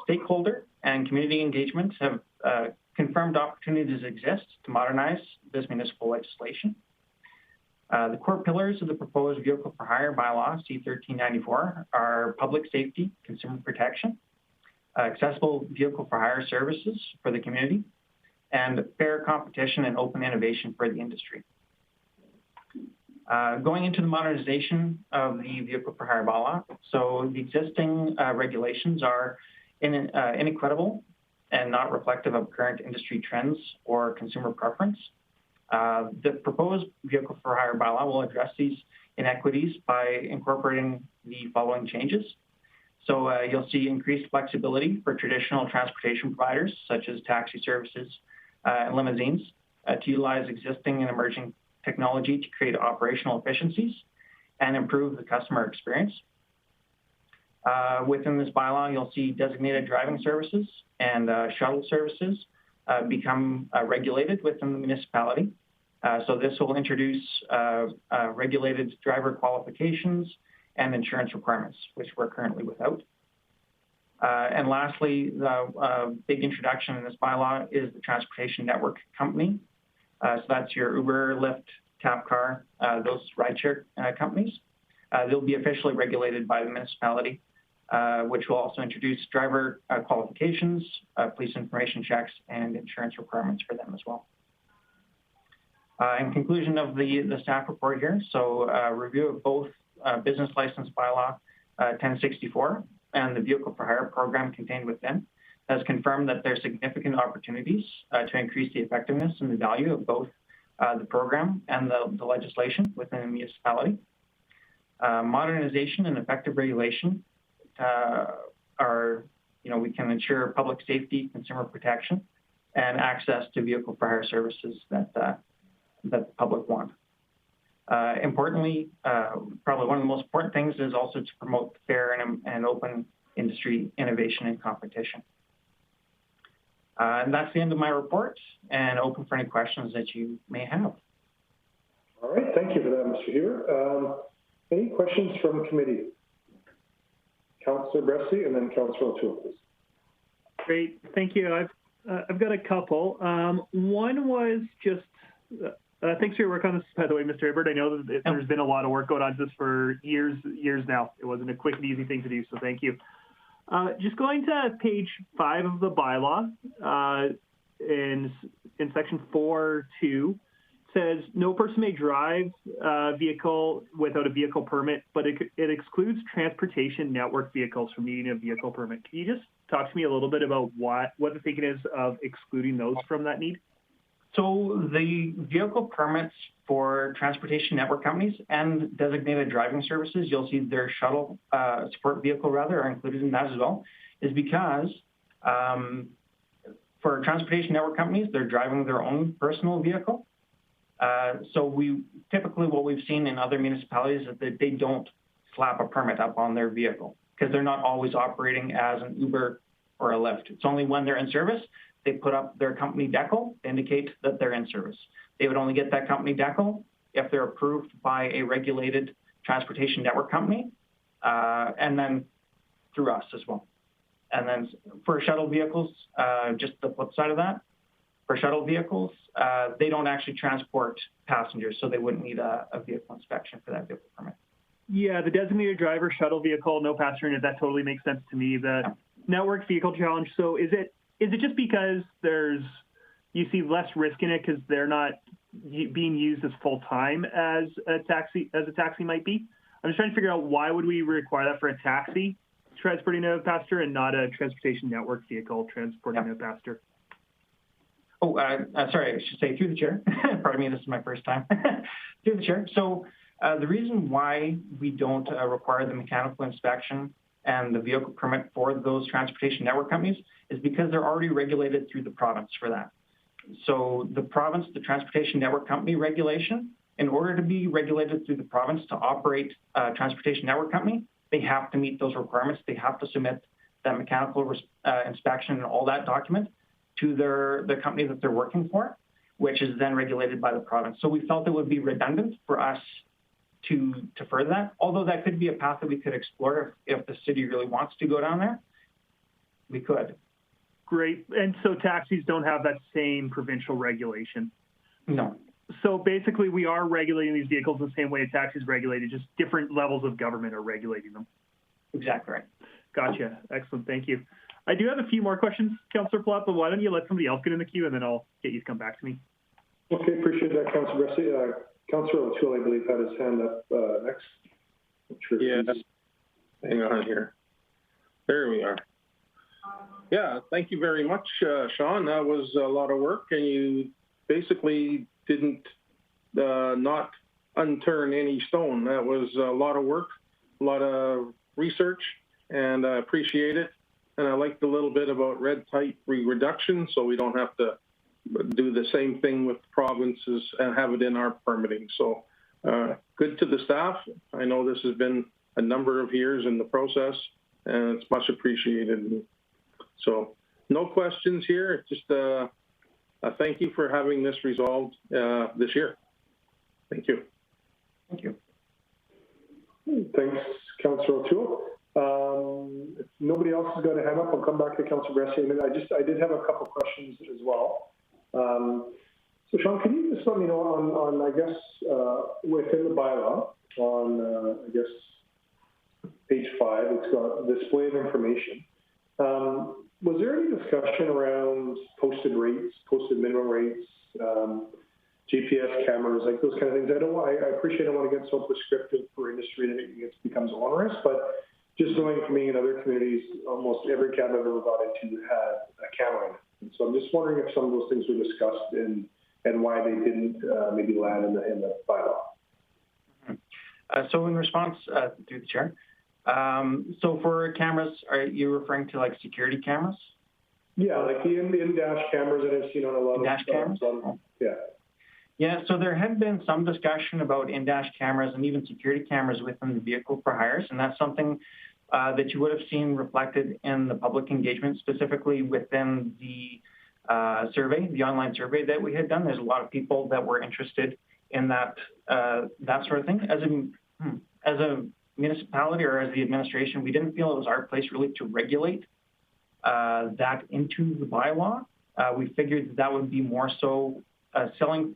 Stakeholder and community engagements have confirmed opportunities exist to modernize this municipal legislation. The core pillars of the proposed Vehicle for Hire bylaw, C-1394, are public safety, consumer protection, accessible vehicle for hire services for the community, and fair competition and open innovation for the industry. Going into the modernization of the Vehicle for Hire bylaw, so the existing regulations are inequitable and not reflective of current industry trends or consumer preference. The proposed Vehicle for Hire bylaw will address these inequities by incorporating the following changes. So you'll see increased flexibility for traditional transportation providers, such as taxi services and limousines, to utilize existing and emerging technology to create operational efficiencies and improve the customer experience. Within this bylaw, you'll see designated driving services and shuttle services become regulated within the municipality. So this will introduce regulated driver qualifications and insurance requirements, which we're currently without. And lastly, the big introduction in this bylaw is the Transportation Network Company. So that's your Uber, Lyft, Tapcar, those rideshare companies. They'll be officially regulated by the municipality, which will also introduce driver qualifications, police information checks, and insurance requirements for them as well. In conclusion of the staff report here, so review of both business license bylaw 1064 and the Vehicle for Hire program contained within has confirmed that there are significant opportunities to increase the effectiveness and the value of both the program and the legislation within the municipality. Modernization and effective regulation we can ensure public safety, consumer protection, and access to vehicle for hire services that the public want. Importantly, probably one of the most important things is also to promote fair and open industry innovation and competition. And that's the end of my report, and open for any questions that you may have. All right, thank you for that, Mr. Hewer. Any questions from committee? Councillor Bressie and then Councillor O'Toole, please. Great, thank you. I've got a couple. One was just, thanks for your work on this, by the way, Mr. Hibbert. I know that there's been a lot of work going on this for years now. It wasn't a quick and easy thing to do, so thank you. Just going to page 5 of the bylaw, in section 4.2, says no person may drive a vehicle without a vehicle permit, but it excludes transportation network vehicles from needing a vehicle permit. Can you just talk to me a little bit about what the thinking is of excluding those from that need? So the vehicle permits for transportation network companies and designated driving services, you'll see their shuttle support vehicle are included in that as well, is because for transportation network companies, they're driving their own personal vehicle. So what we've seen in other municipalities is that they don't slap a permit up on their vehicle because they're not always operating as an Uber or a Lyft. It's only when they're in service, they put up their company decal to indicate that they're in service. They would only get that company decal if they're approved by a regulated transportation network company, and then through us as well. And then for shuttle vehicles, just the flip side of that, for shuttle vehicles, they don't actually transport passengers, so they wouldn't need a vehicle inspection for that vehicle permit. Yeah, the designated driver shuttle vehicle, no passenger in it, that totally makes sense to me. The network vehicle challenge, so is it just because you see less risk in it because they're not being used as full-time as a taxi might be? I'm just trying to figure out why would we require that for a taxi transporting a passenger and not a transportation network vehicle transporting a passenger? Oh, sorry, I should say through the chair. Pardon me, this is my first time. Through the chair. So the reason why we don't require the mechanical inspection and the vehicle permit for those transportation network companies is because they're already regulated through the province for that. So the province, the transportation network company regulation, in order to be regulated through the province to operate a transportation network company, they have to meet those requirements. They have to submit that mechanical inspection and all that document to the company that they're working for, which is then regulated by the province. So we felt it would be redundant for us to further that, although that could be a path that we could explore if the city really wants to go down there, we could. Great. And so taxis don't have that same provincial regulation? No. So basically we are regulating these vehicles the same way a taxi is regulated, just different levels of government are regulating them. Exactly right. Gotcha. Excellent. Thank you. I do have a few more questions, Councillor Platt, but why don't you let somebody else get in the queue and then I'll get you to come back to me. Okay, appreciate that, Councillor Bressie. Councillor O'Toole, I believe, had his hand up next. Yeah, hang on here. There we are. Yeah, thank you very much, Sean. That was a lot of work, and you basically didn't not unturn any stone. That was a lot of work, a lot of research, and I appreciate it. And I liked a little bit about red tape reduction, so we don't have to do the same thing with provinces and have it in our permitting. So good to the staff. I know this has been a number of years in the process, and it's much appreciated. So no questions here. It's just a thank you for having this resolved this year. Thank you. Thank you. Thanks, Councillor O'Toole. If nobody else has got a hand up, I'll come back to Councillor Bressie. And I did have a couple questions as well. So Sean, can you just let me know on I guess, within the bylaw, on, I guess, page 5, it's got display of information. Was there any discussion around posted rates, posted minimum rates, GPS cameras, like those kind of things? I appreciate I don't want to get so prescriptive for industry that it becomes onerous, but just knowing from me in other communities, almost every cab I've ever got into had a camera in it. And so I'm just wondering if some of those things were discussed and why they didn't maybe land in the bylaw. So in response, through the chair, so for cameras, are you referring to like security cameras? Yeah, like the in-dash cameras that I've seen on a lot of in-dash cameras. Yeah. Yeah, so there had been some discussion about in-dash cameras and even security cameras within the vehicle for hires, and that's something that you would have seen reflected in the public engagement, specifically within the survey, the online survey that we had done. There's a lot of people that were interested in that sort of thing. As a municipality or as the administration, we didn't feel it was our place really to regulate that into the bylaw. We figured that would be more so a selling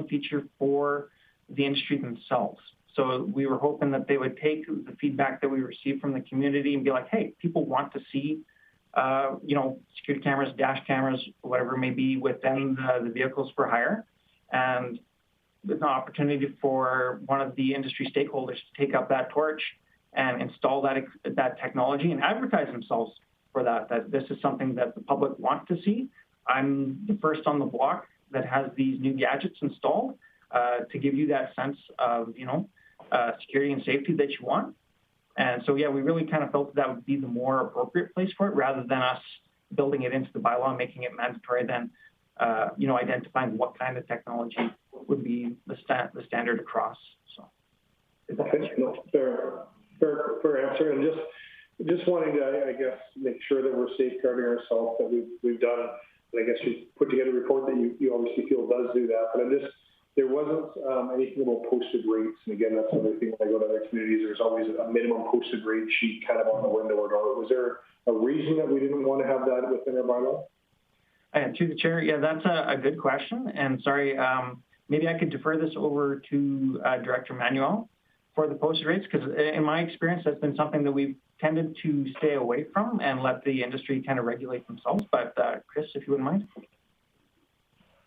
feature for the industry themselves. So we were hoping that they would take the feedback that we received from the community and be like, hey, people want to see, security cameras, dash cameras, whatever it may be within the vehicles for hire. And there's an opportunity for one of the industry stakeholders to take up that torch and install that technology and advertise themselves for that this is something that the public wants to see. I'm the first on the block that has these new gadgets installed to give you that sense of, security and safety that you want. And so, yeah, we really kind of felt that would be the more appropriate place for it rather than us building it into the bylaw and making it mandatory, then, identifying what kind of technology would be the standard across. So, okay, no, fair answer. And just just wanting to, I guess, make sure that we're safeguarding ourselves, that we've done, and I guess you put together a report that you obviously feel does do that, but there wasn't anything about posted rates. And again, that's another thing when I go to other communities, there's always a minimum posted rate sheet kind of on the window or door. Was there a reason that we didn't want to have that within our bylaw? To the chair, yeah, that's a good question. And sorry, maybe I could defer this over to Director Manuel for the posted rates, because in my experience, that's been something that we've tended to stay away from and let the industry kind of regulate themselves. But Chris, if you wouldn't mind.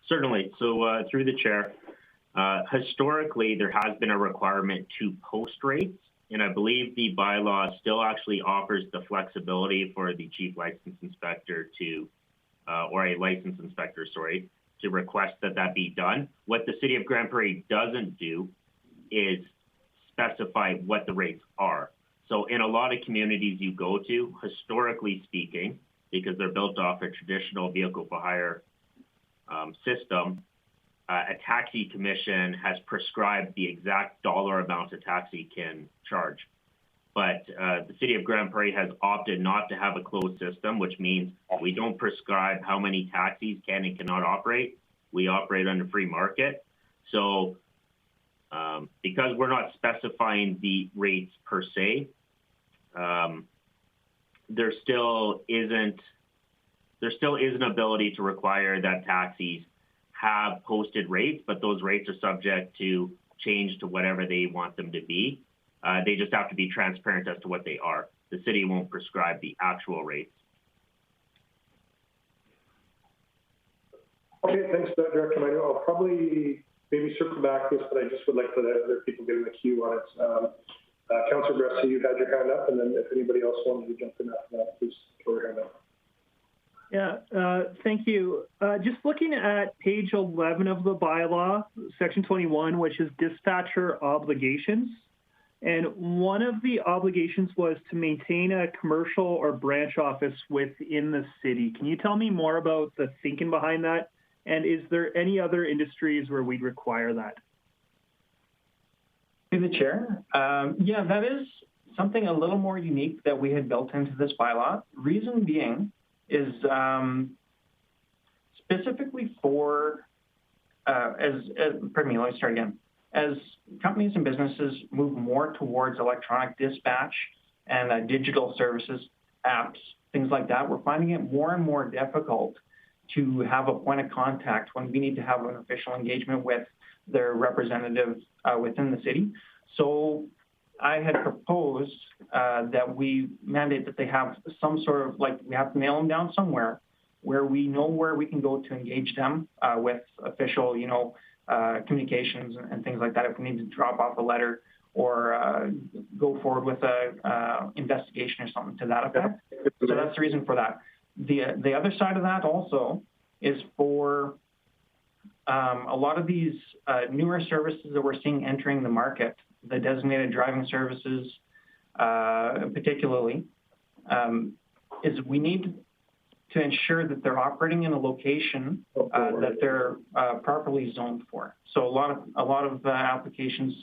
Certainly. So through the chair, historically, there has been a requirement to post rates, and I believe the bylaw still actually offers the flexibility for the chief license inspector to, or a license inspector, sorry, to request that be done. What the city of Grande Prairie doesn't do is specify what the rates are. So in a lot of communities you go to, historically speaking, because they're built off a traditional vehicle for hire system, a taxi commission has prescribed the exact dollar amount a taxi can charge. But the city of Grande Prairie has opted not to have a closed system, which means we don't prescribe how many taxis can and cannot operate. We operate under free market. So because we're not specifying the rates per se, there still is an ability to require that taxis have posted rates, but those rates are subject to change to whatever they want them to be. They just have to be transparent as to what they are. The city won't prescribe the actual rates. Okay, thanks, Director Manuel. I'll probably maybe circle back to this, but I just would like to let other people get in the queue on it. Councillor Bressie, you had your hand up, and then if anybody else wanted to jump in after that, please throw your hand up. Yeah, thank you. Just looking at page 11 of the bylaw, section 21, which is dispatcher obligations. And one of the obligations was to maintain a commercial or branch office within the city. Can you tell me more about the thinking behind that? And is there any other industries where we'd require that? To the chair, yeah, that is something a little more unique that we had built into this bylaw. Reason being is specifically for, pardon me, let me start again. As companies and businesses move more towards electronic dispatch and digital services, apps, things like that, we're finding it more and more difficult to have a point of contact when we need to have an official engagement with their representative within the city. So I had proposed that we mandate that they have some sort of, like, we have to nail them down somewhere where we know where we can go to engage them with official, communications and things like that if we need to drop off a letter or go forward with a investigation or something to that effect. So that's the reason for that. The other side of that also is for a lot of these newer services that we're seeing entering the market, the designated driving services particularly, is we need to ensure that they're operating in a location that they're properly zoned for. So a lot of applications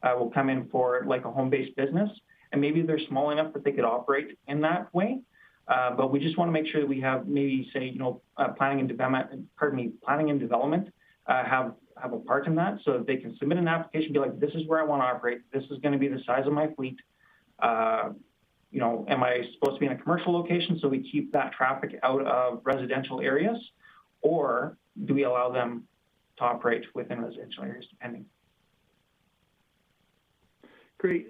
will come in for like a home-based business, and maybe they're small enough that they could operate in that way. But we just want to make sure that we have maybe say planning and development have a part in that, so that they can submit an application, be like, this is where I want to operate. This is going to be the size of my fleet. Am I supposed to be in a commercial location so we keep that traffic out of residential areas, or do we allow them to operate within residential areas, depending? Great.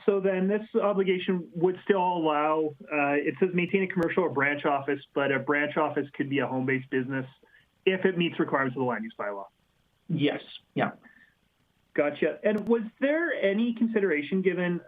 So then this obligation would still allow, it says maintain a commercial or branch office, but a branch office could be a home-based business if it meets requirements of the land use bylaw. Yes. Yeah. Gotcha. And was there any consideration given,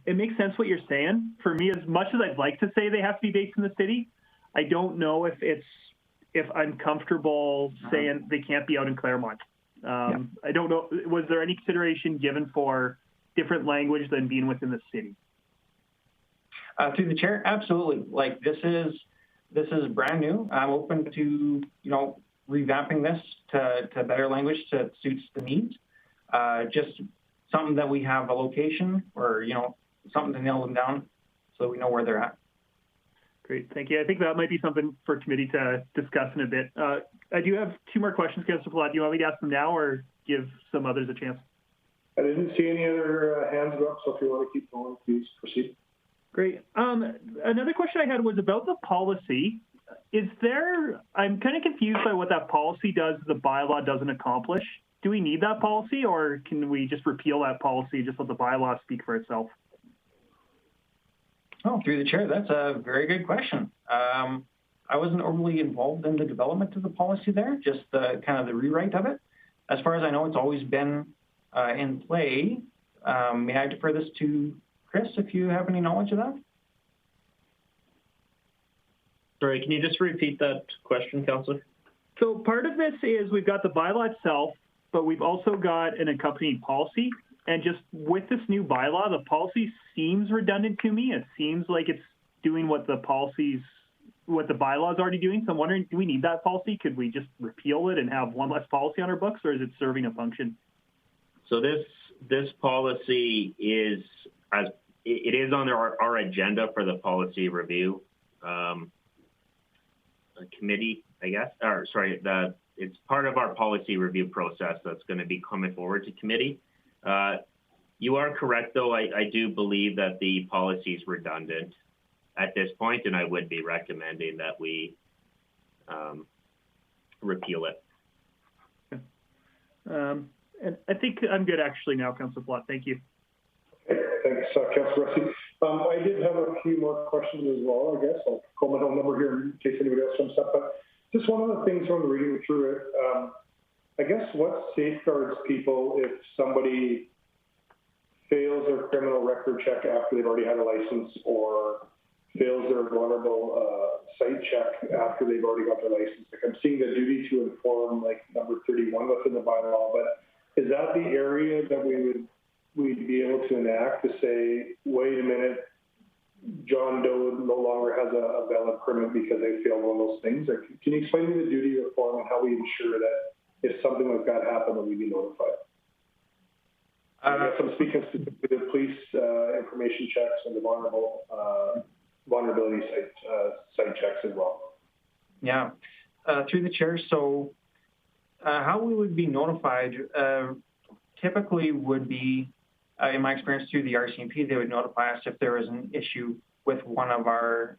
it makes sense what you're saying. For me, as much as I'd like to say they have to be based in the city, I don't know if I'm comfortable saying they can't be out in Claremont. I don't know. Was there any consideration given for different language than being within the city? Through the chair, absolutely. Like this is brand new. I'm open to revamping this to better language that suits the needs. Just something that we have a location or something to nail them down so that we know where they're at. Great, thank you. I think that might be something for committee to discuss in a bit. I do have two more questions, Councillor Palat. Do you want me to ask them now or give some others a chance? I didn't see any other hands go up, so if you want to keep going, please proceed. Great. Another question I had was about the policy. I'm kind of confused by what that policy does the bylaw doesn't accomplish. Do we need that policy, or can we just repeal that policy, just let the bylaw speak for itself? Oh, through the chair, that's a very good question. I wasn't overly involved in the development of the policy there, just the kind of the rewrite of it. As far as I know, it's always been in play. May I defer this to Chris, if you have any knowledge of that? Sorry, can you just repeat that question, Councillor? So part of this is we've got the bylaw itself, but we've also got an accompanying policy. And just with this new bylaw, the policy seems redundant to me. It seems like it's doing what the bylaw is already doing. So I'm wondering, do we need that policy? Could we just repeal it and have one less policy on our books, or is it serving a function? So this policy is on our agenda for the policy review committee, I guess. Or sorry, it's part of our policy review process that's going to be coming forward to committee. You are correct, though. I do believe that the policy is redundant at this point, and I would be recommending that we repeal it. And I think I'm good actually now, Councillor Palat. Thank you. Okay, thanks, Councillor Rusty. I did have a few more questions as well, I guess. I'll call my own number here in case anybody else comes up. But just one of the things when reading through it, I guess what safeguards people if somebody fails their criminal record check after they've already had a license, or fails their vulnerable site check after they've already got their license? Like, I'm seeing the duty to inform, like number 31 within the bylaw, but is that the area that we'd be able to enact to say, wait a minute, John Doe no longer has a valid permit because they failed one of those things? Or can you explain to me the duty to inform and how we ensure that if something like that happened, that we be notified? I guess I'm speaking specifically to police information checks and the vulnerability site checks as well. Yeah, through the chair. So how we would be notified typically would be, in my experience, through the RCMP, they would notify us if there was an issue with one of our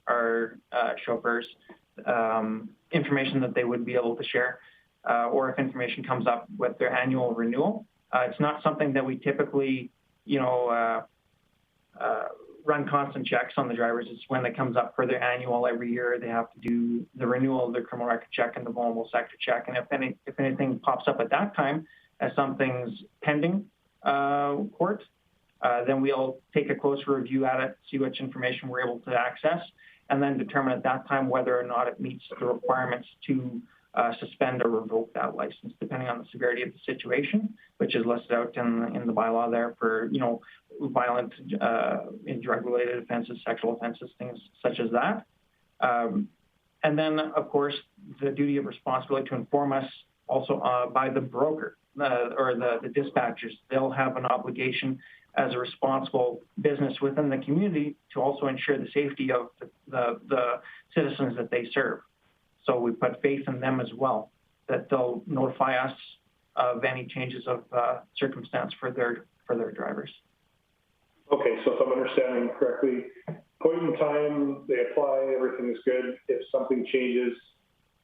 chauffeurs, information that they would be able to share, or if information comes up with their annual renewal. It's not something that we typically, run constant checks on the drivers. It's when it comes up for their annual every year, they have to do the renewal of their criminal record check and the vulnerable sector check. And if anything pops up at that time as something's pending court, then we'll take a closer review at it, see which information we're able to access, and then determine at that time whether or not it meets the requirements to suspend or revoke that license, depending on the severity of the situation, which is listed out in the bylaw there for, violent and drug-related offenses, sexual offenses, things such as that. And then, of course, the duty of responsibility to inform us also by the broker or the dispatchers. They'll have an obligation as a responsible business within the community to also ensure the safety of the citizens that they serve. So we put faith in them as well, that they'll notify us of any changes of circumstance for their drivers. Okay, so if I'm understanding correctly, point in time, they apply, everything is good. If something changes,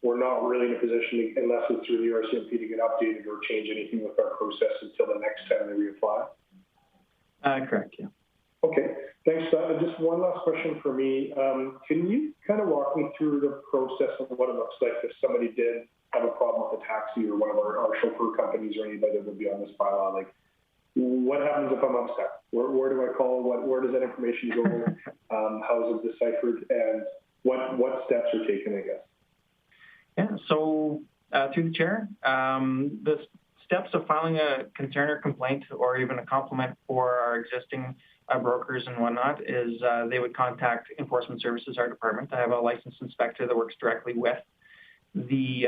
we're not really in a position, unless it's through the RCMP, to get updated or change anything with our process until the next time they reapply? Correct, yeah. Okay, thanks. Just one last question for me. Can you kind of walk me through the process of what it looks like if somebody did have a problem with a taxi or one of our chauffeur companies or anybody that would be on this bylaw? Like, what happens if I'm upset? Where do I call? Where does that information go? How is it deciphered? And what steps are taken, I guess? Yeah, so through the chair, the steps of filing a concern or complaint or even a compliment for our existing brokers and whatnot is they would contact Enforcement Services, our department. I have a licensed inspector that works directly with the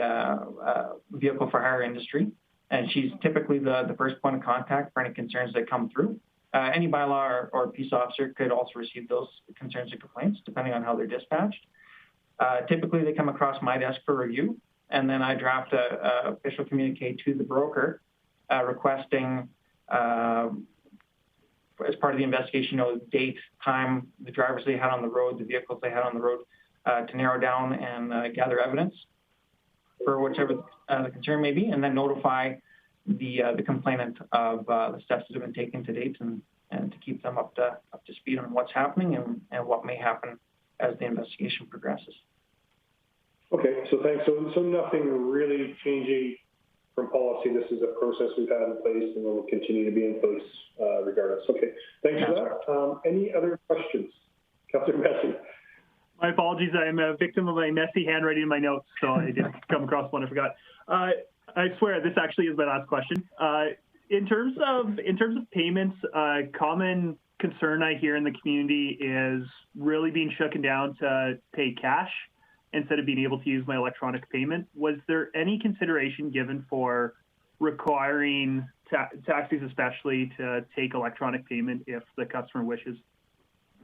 vehicle for hire industry, and she's typically the first point of contact for any concerns that come through. Any bylaw or peace officer could also receive those concerns and complaints, depending on how they're dispatched. Typically, they come across my desk for review, and then I draft a official communique to the broker requesting, as part of the investigation, date, time, the drivers they had on the road, the vehicles they had on the road, to narrow down and gather evidence for whichever the concern may be, and then notify the complainant of the steps that have been taken to date, and to keep them up to speed on what's happening and what may happen as the investigation progresses. Okay, so thanks. So nothing really changing from policy. This is a process we've had in place and will continue to be in place regardless. Okay, thanks for that. Any other questions? Councillor Messi. My apologies. I'm a victim of my messy handwriting in my notes, so I did come across one I forgot. I swear this actually is my last question. In terms of payments, common concern I hear in the community is really being shooken down to pay cash instead of being able to use my electronic payment. Was there any consideration given for requiring taxis especially to take electronic payment if the customer wishes?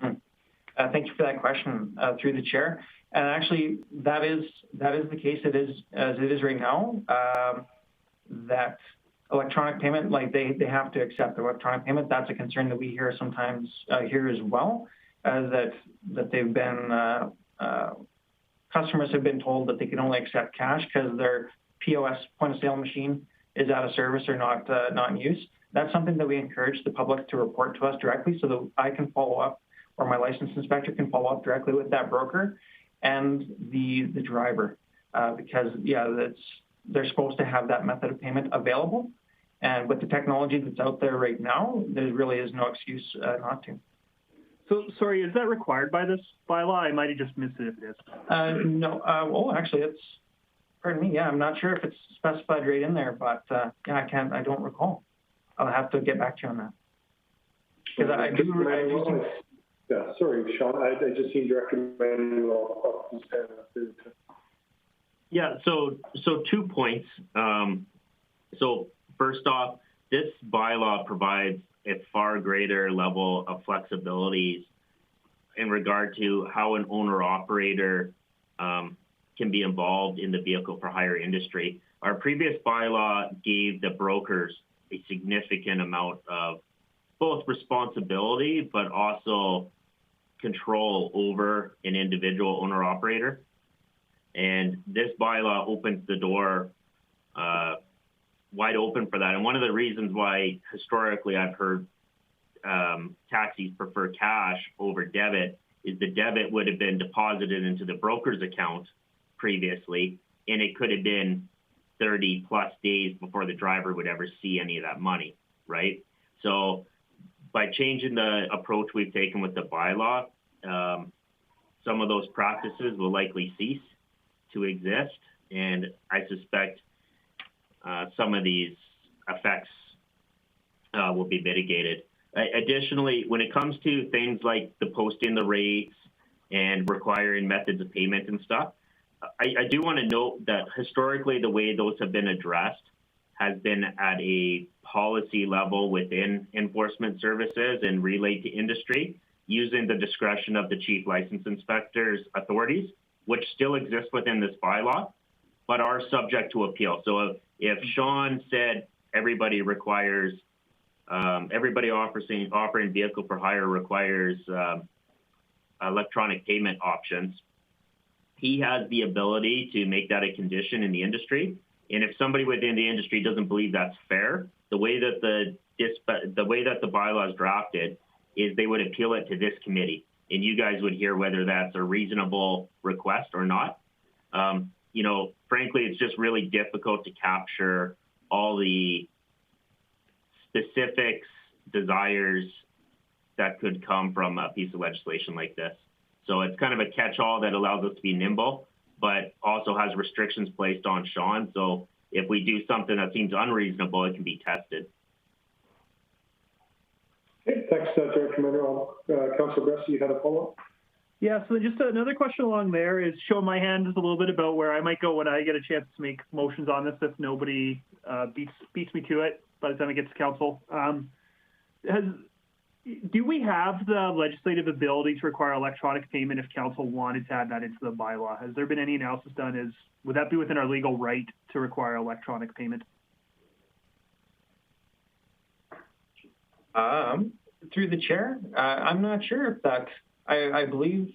Thank you for that question through the chair. And actually, that is the case. It is as it is right now. That electronic payment, like they have to accept electronic payment. That's a concern that we hear sometimes here as well. That they've been customers have been told that they can only accept cash because their POS, point of sale machine, is out of service or not in use. That's something that we encourage the public to report to us directly, so that I can follow up, or my licensed inspector can follow up directly with that broker and the driver, because they're supposed to have that method of payment available. And with the technology that's out there right now, there really is no excuse not to. So, sorry, is that required by this bylaw? I might have just missed it if it is. No. Actually, it's, pardon me, I'm not sure if it's specified right in there, but I don't recall. I'll have to get back to you on that. Because I do. Yeah, sorry, Sean. I just seen Director Manuel. Yeah. So 2 points. So first off, this bylaw provides a far greater level of flexibility in regard to how an owner-operator can be involved in the vehicle for hire industry. Our previous bylaw gave the brokers a significant amount of both responsibility, but also control over an individual owner-operator. And this bylaw opens the door wide open for that. And one of the reasons why historically I've heard taxis prefer cash over debit is the debit would have been deposited into the broker's account previously, and it could have been 30 plus days before the driver would ever see any of that money, right? So by changing the approach we've taken with the bylaw, some of those practices will likely cease to exist, and I suspect some of these effects will be mitigated. Additionally, when it comes to things like the posting the rates and requiring methods of payment and stuff, I do want to note that historically the way those have been addressed has been at a policy level within enforcement services and relayed to industry using the discretion of the chief license inspector's authorities, which still exist within this bylaw, but are subject to appeal. So if Sean said everybody requires, everybody offering vehicle for hire requires electronic payment options, he has the ability to make that a condition in the industry. And if somebody within the industry doesn't believe that's fair, the way that the bylaw is drafted is they would appeal it to this committee, and you guys would hear whether that's a reasonable request or not. You know, frankly, it's just really difficult to capture all the specifics, desires that could come from a piece of legislation like this. So it's kind of a catch-all that allows us to be nimble, but also has restrictions placed on Sean. So if we do something that seems unreasonable, it can be tested. Okay, thanks, Director Manuel. Councillor Bressie, you had a follow-up? Yeah, so just another question along there is showing my hand is a little bit about where I might go when I get a chance to make motions on this if nobody beats me to it by the time it gets to council. do we have the legislative ability to require electronic payment if council wanted to add that into the bylaw? Has there been any analysis done? Would that be within our legal right to require electronic payment? Through the chair, I'm not sure if that. I believe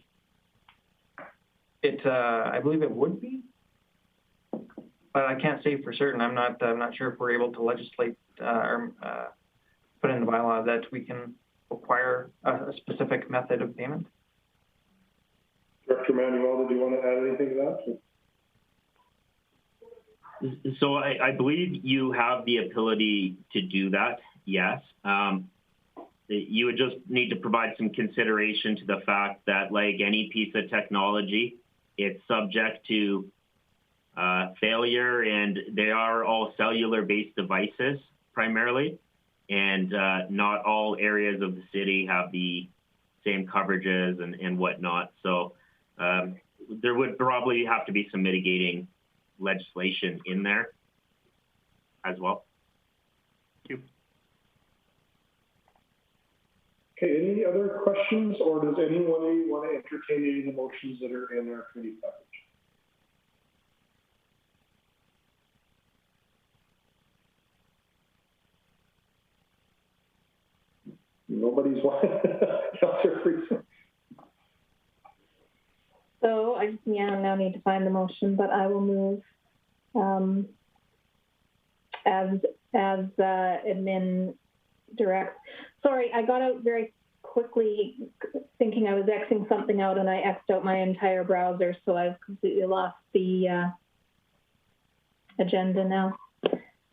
it. I believe it would be, but I can't say for certain. I'm not sure if we're able to legislate or put in the bylaw that we can require a specific method of payment. Director Manuel, did you want to add anything to that? So I believe you have the ability to do that, yes. You would just need to provide some consideration to the fact that, like any piece of technology, it's subject to failure, and they are all cellular-based devices primarily, and not all areas of the city have the same coverages and whatnot. So there would probably have to be some mitigating legislation in there as well. Thank you. Okay, any other questions, or does anyone want to entertain any of the motions that are in our committee package? Nobody's wanting. Councillor Friesen. So I now need to find the motion, but I will move as admin directs. Sorry, I got out very quickly thinking I was Xing something out, and I X'd out my entire browser, so I've completely lost the agenda now.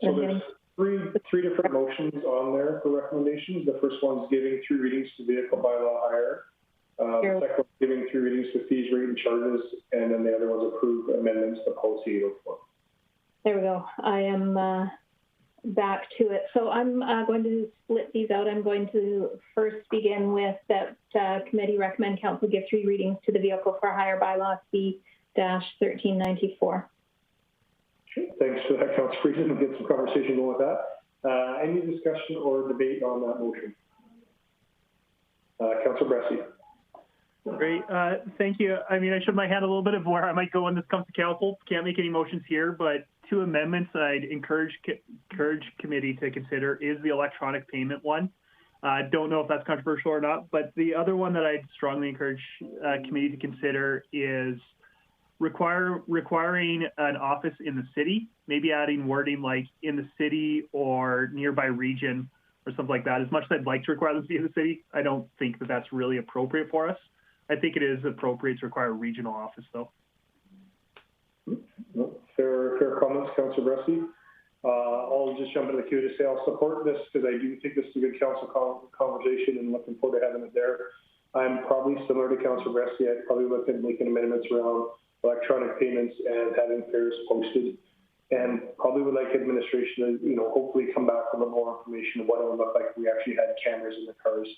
So there's three different motions on there for recommendations. The first one's giving 3 readings to vehicle bylaw hire. The second one's giving 3 readings to fees, rate, and charges, and then the other one's approve amendments to policy 804. There we go. I am back to it. So I'm going to split these out. I'm going to first begin with that committee recommend council give 3 readings to the vehicle for hire bylaw C-1394. Okay, thanks for that, Councillor Friesen. We'll get some conversation going with that. Any discussion or debate on that motion? Councillor Bressie. Great, thank you. I mean, I showed my hand a little bit of where I might go when this comes to council. Can't make any motions here, but 2 amendments I'd encourage committee to consider is the electronic payment one. I don't know if that's controversial or not, but the other one that I'd strongly encourage committee to consider is requiring an office in the city, maybe adding wording like in the city or nearby region or something like that. As much as I'd like to require them to be in the city, I don't think that that's really appropriate for us. I think it is appropriate to require a regional office, though. Fair comments, Councillor Bressie. I'll just jump in the queue to say I'll support this because I do think this is a good council conversation and looking forward to having it there. I'm probably similar to Councillor Bressie. I'd probably look at making amendments around electronic payments and having fares posted, and probably would like administration to, hopefully come back with more information of what it would look like if we actually had cameras in the cars.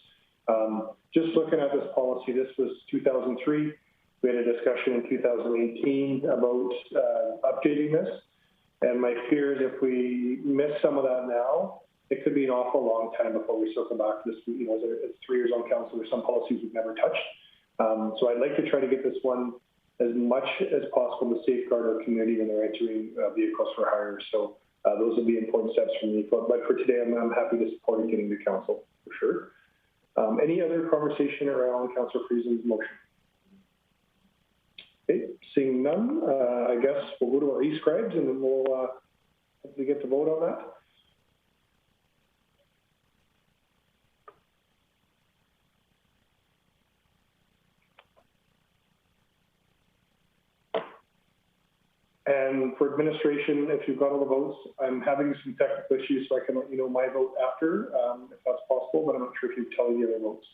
Just looking at this policy, this was 2003. We had a discussion in 2018 about updating this, and my fear is if we miss some of that now, it could be an awful long time before we circle back to this. It's 3 years on council. There's some policies we've never touched. So I'd like to try to get this one as much as possible to safeguard our community when they're entering vehicles for hire. So those would be important steps for me. But for today, I'm happy to support it getting to council for sure. Any other conversation around Councillor Friesen's motion? Okay, seeing none, I guess we'll go to our e-scribes and then we'll hopefully get to vote on that. And for administration, if you've got all the votes, I'm having some technical issues, so I can let you know my vote after, if that's possible, but I'm not sure if you tell the other votes.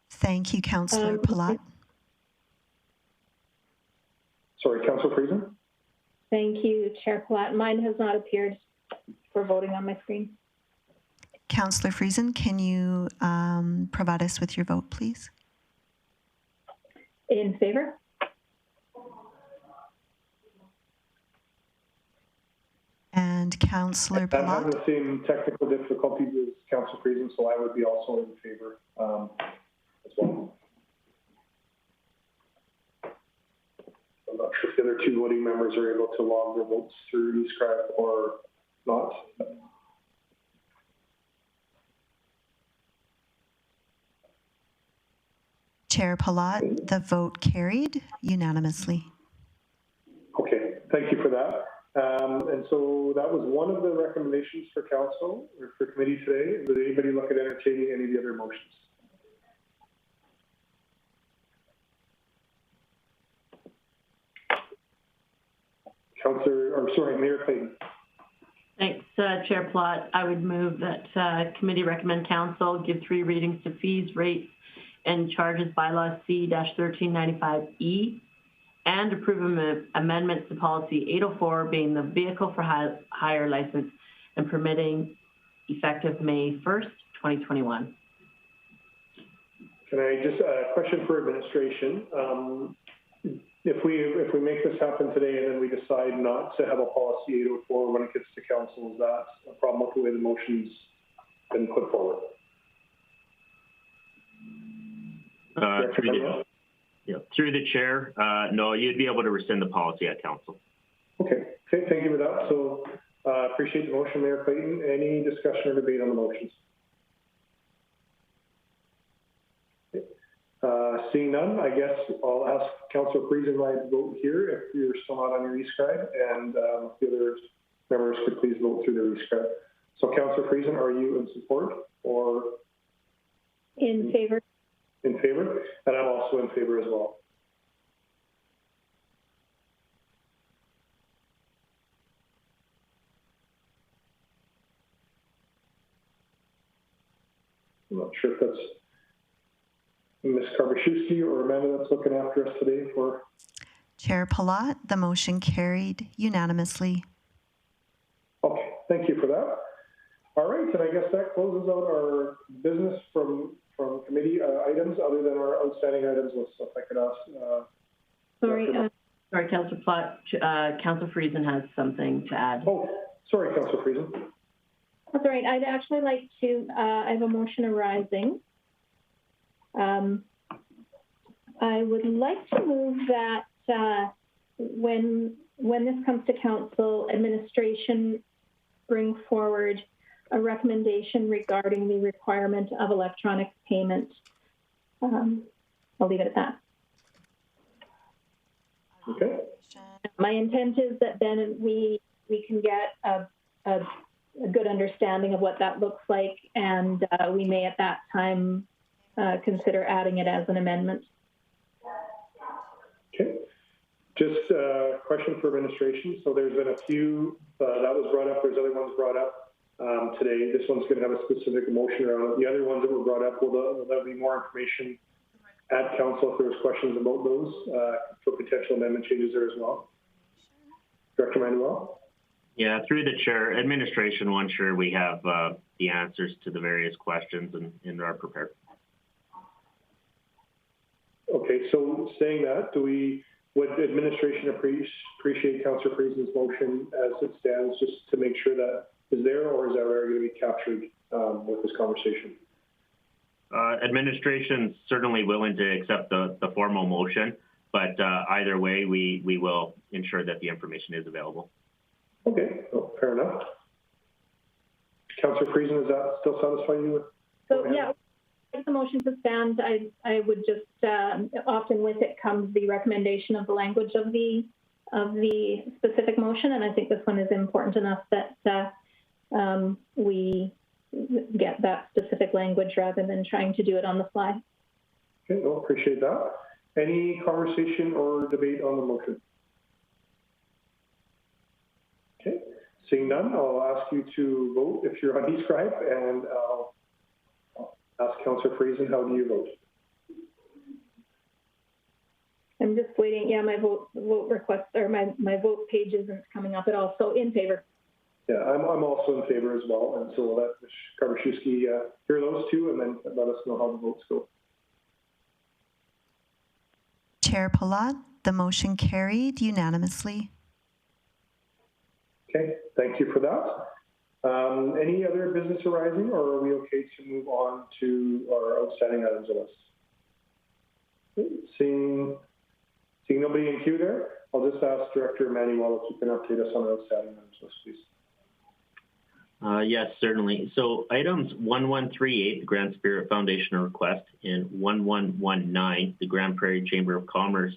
Thank you, Councillor Palat. Sorry, Councillor Friesen? Thank you, Chair Palat. Mine has not appeared for voting on my screen. Councillor Friesen, can you provide us with your vote, please? In favor? And Councillor I'm having Palat? the same technical difficulties as Councillor Friesen, so I would be also in favor as well. I'm not sure if the other two voting members are able to log their votes through eScribe or not. Chair Palat, the vote carried unanimously. Okay, thank you for that. And so that was one of the recommendations for council or for committee today. Would anybody look at entertaining any of the other motions? Mayor Clayton. Thanks, Chair Plott. I would move that committee recommend council give 3 readings to fees, rates, and charges bylaw C-1395E and approve amendments to policy 804 being the vehicle for hire license and permitting effective May 1st, 2021. Can I just, question for administration. If we make this happen today and then we decide not to have a policy 804 when it gets to council, is that a problem with the way the motion's been put forward? Through the chair, no, you'd be able to rescind the policy at council. Okay, thank you for that. So appreciate the motion, Mayor Clayton. Any discussion or debate on the motions? Seeing none, I guess I'll ask Councillor Friesen to vote here if you're still not on your e-scribe, and the other members could please vote through their e-scribe. So Councillor Friesen, are you in support or? In favor. In favor, and I'm also in favor as well. I'm not sure if that's Ms. Karbaschewski or Amanda that's looking after us today for. Chair Palat, the motion carried unanimously. Okay, thank you for that. All right, and I guess that closes out our business from committee items other than our outstanding items list. So if I could ask. Sorry, Councillor Plott. Councillor Friesen has something to add. Oh, sorry, Councillor Friesen. That's all right. I'd actually like to, I have a motion arising. I would like to move that when this comes to council, administration bring forward a recommendation regarding the requirement of electronic payment. I'll leave it at that. Okay. My intent is that then we can get a good understanding of what that looks like, and we may at that time consider adding it as an amendment. Okay. Just a question for administration. So there's been a few that was brought up. There's other ones brought up today. This one's going to have a specific motion around it. The other ones that were brought up, will there be more information at council if there's questions about those for potential amendment changes there as well? Director Manuel? Yeah, through the chair, administration will ensure we have the answers to the various questions and are prepared. Okay, so saying that, would administration appreciate Councillor Friesen's motion as it stands, just to make sure that is there, or is that already going to be captured with this conversation? Administration certainly willing to accept the formal motion, but either way, we will ensure that the information is available. Okay, well, fair enough. Councillor Friesen, does that still satisfy you? So yeah, the motion to stand, I would just, often with it comes the recommendation of the language of the specific motion, and I think this one is important enough that we get that specific language rather than trying to do it on the fly. Okay, well, appreciate that. Any conversation or debate on the motion? Okay, seeing none, I'll ask you to vote if you're on e-scribe, and I'll ask Councillor Friesen, how do you vote? I'm just waiting. Yeah, my vote request, or my vote page isn't coming up at all. So in favor. Yeah, I'm also in favor as well, and so we'll let Ms. Karbaschewski hear those two, and then let us know how the votes go. Chair Palat, the motion carried unanimously. Okay, thank you for that. Any other business arising, or are we okay to move on to our outstanding items list? Seeing nobody in queue there, I'll just ask Director Manuel if you can update us on the outstanding items list, please. Yes, certainly. So items 1138, the Grand Spirit Foundation request, and 1119, the Grande Prairie Chamber of Commerce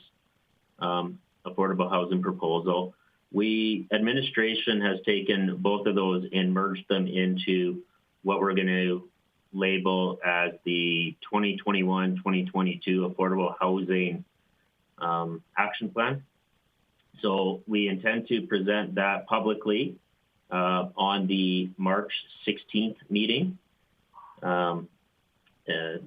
affordable housing proposal. Administration has taken both of those and merged them into what we're going to label as the 2021-2022 Affordable Housing Action Plan. So we intend to present that publicly on the March 16th meeting. The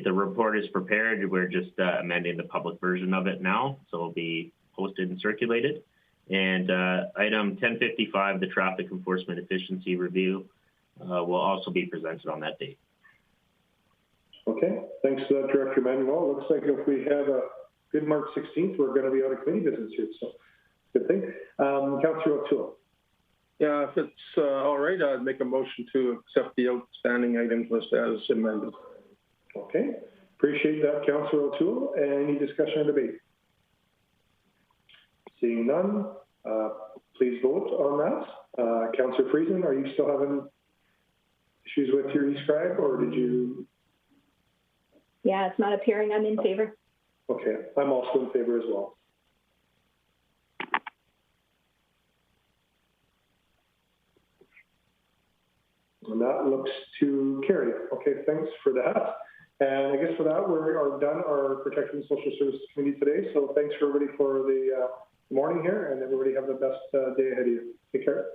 report is prepared. We're just amending the public version of it now, so it'll be posted and circulated. And item 1055, the Traffic Enforcement Efficiency Review, will also be presented on that date. Okay, thanks for that, Director Manuel. Looks like if we have a good March 16th, we're going to be out of committee business here, so good thing. Councillor O'Toole. Yeah, if it's all right, I'd make a motion to accept the outstanding items list as amended. Okay, appreciate that, Councillor O'Toole. Any discussion or debate? Seeing none, please vote on that. Councillor Friesen, are you still having issues with your e-scribe, or did you? Yeah, it's not appearing. I'm in favor. Okay, I'm also in favor as well. And that looks to carry. Okay, thanks for that. And I guess for that, we are done our Protection and Social Services Committee today. So thanks for everybody for the morning here, and everybody have the best day ahead of you. Take care.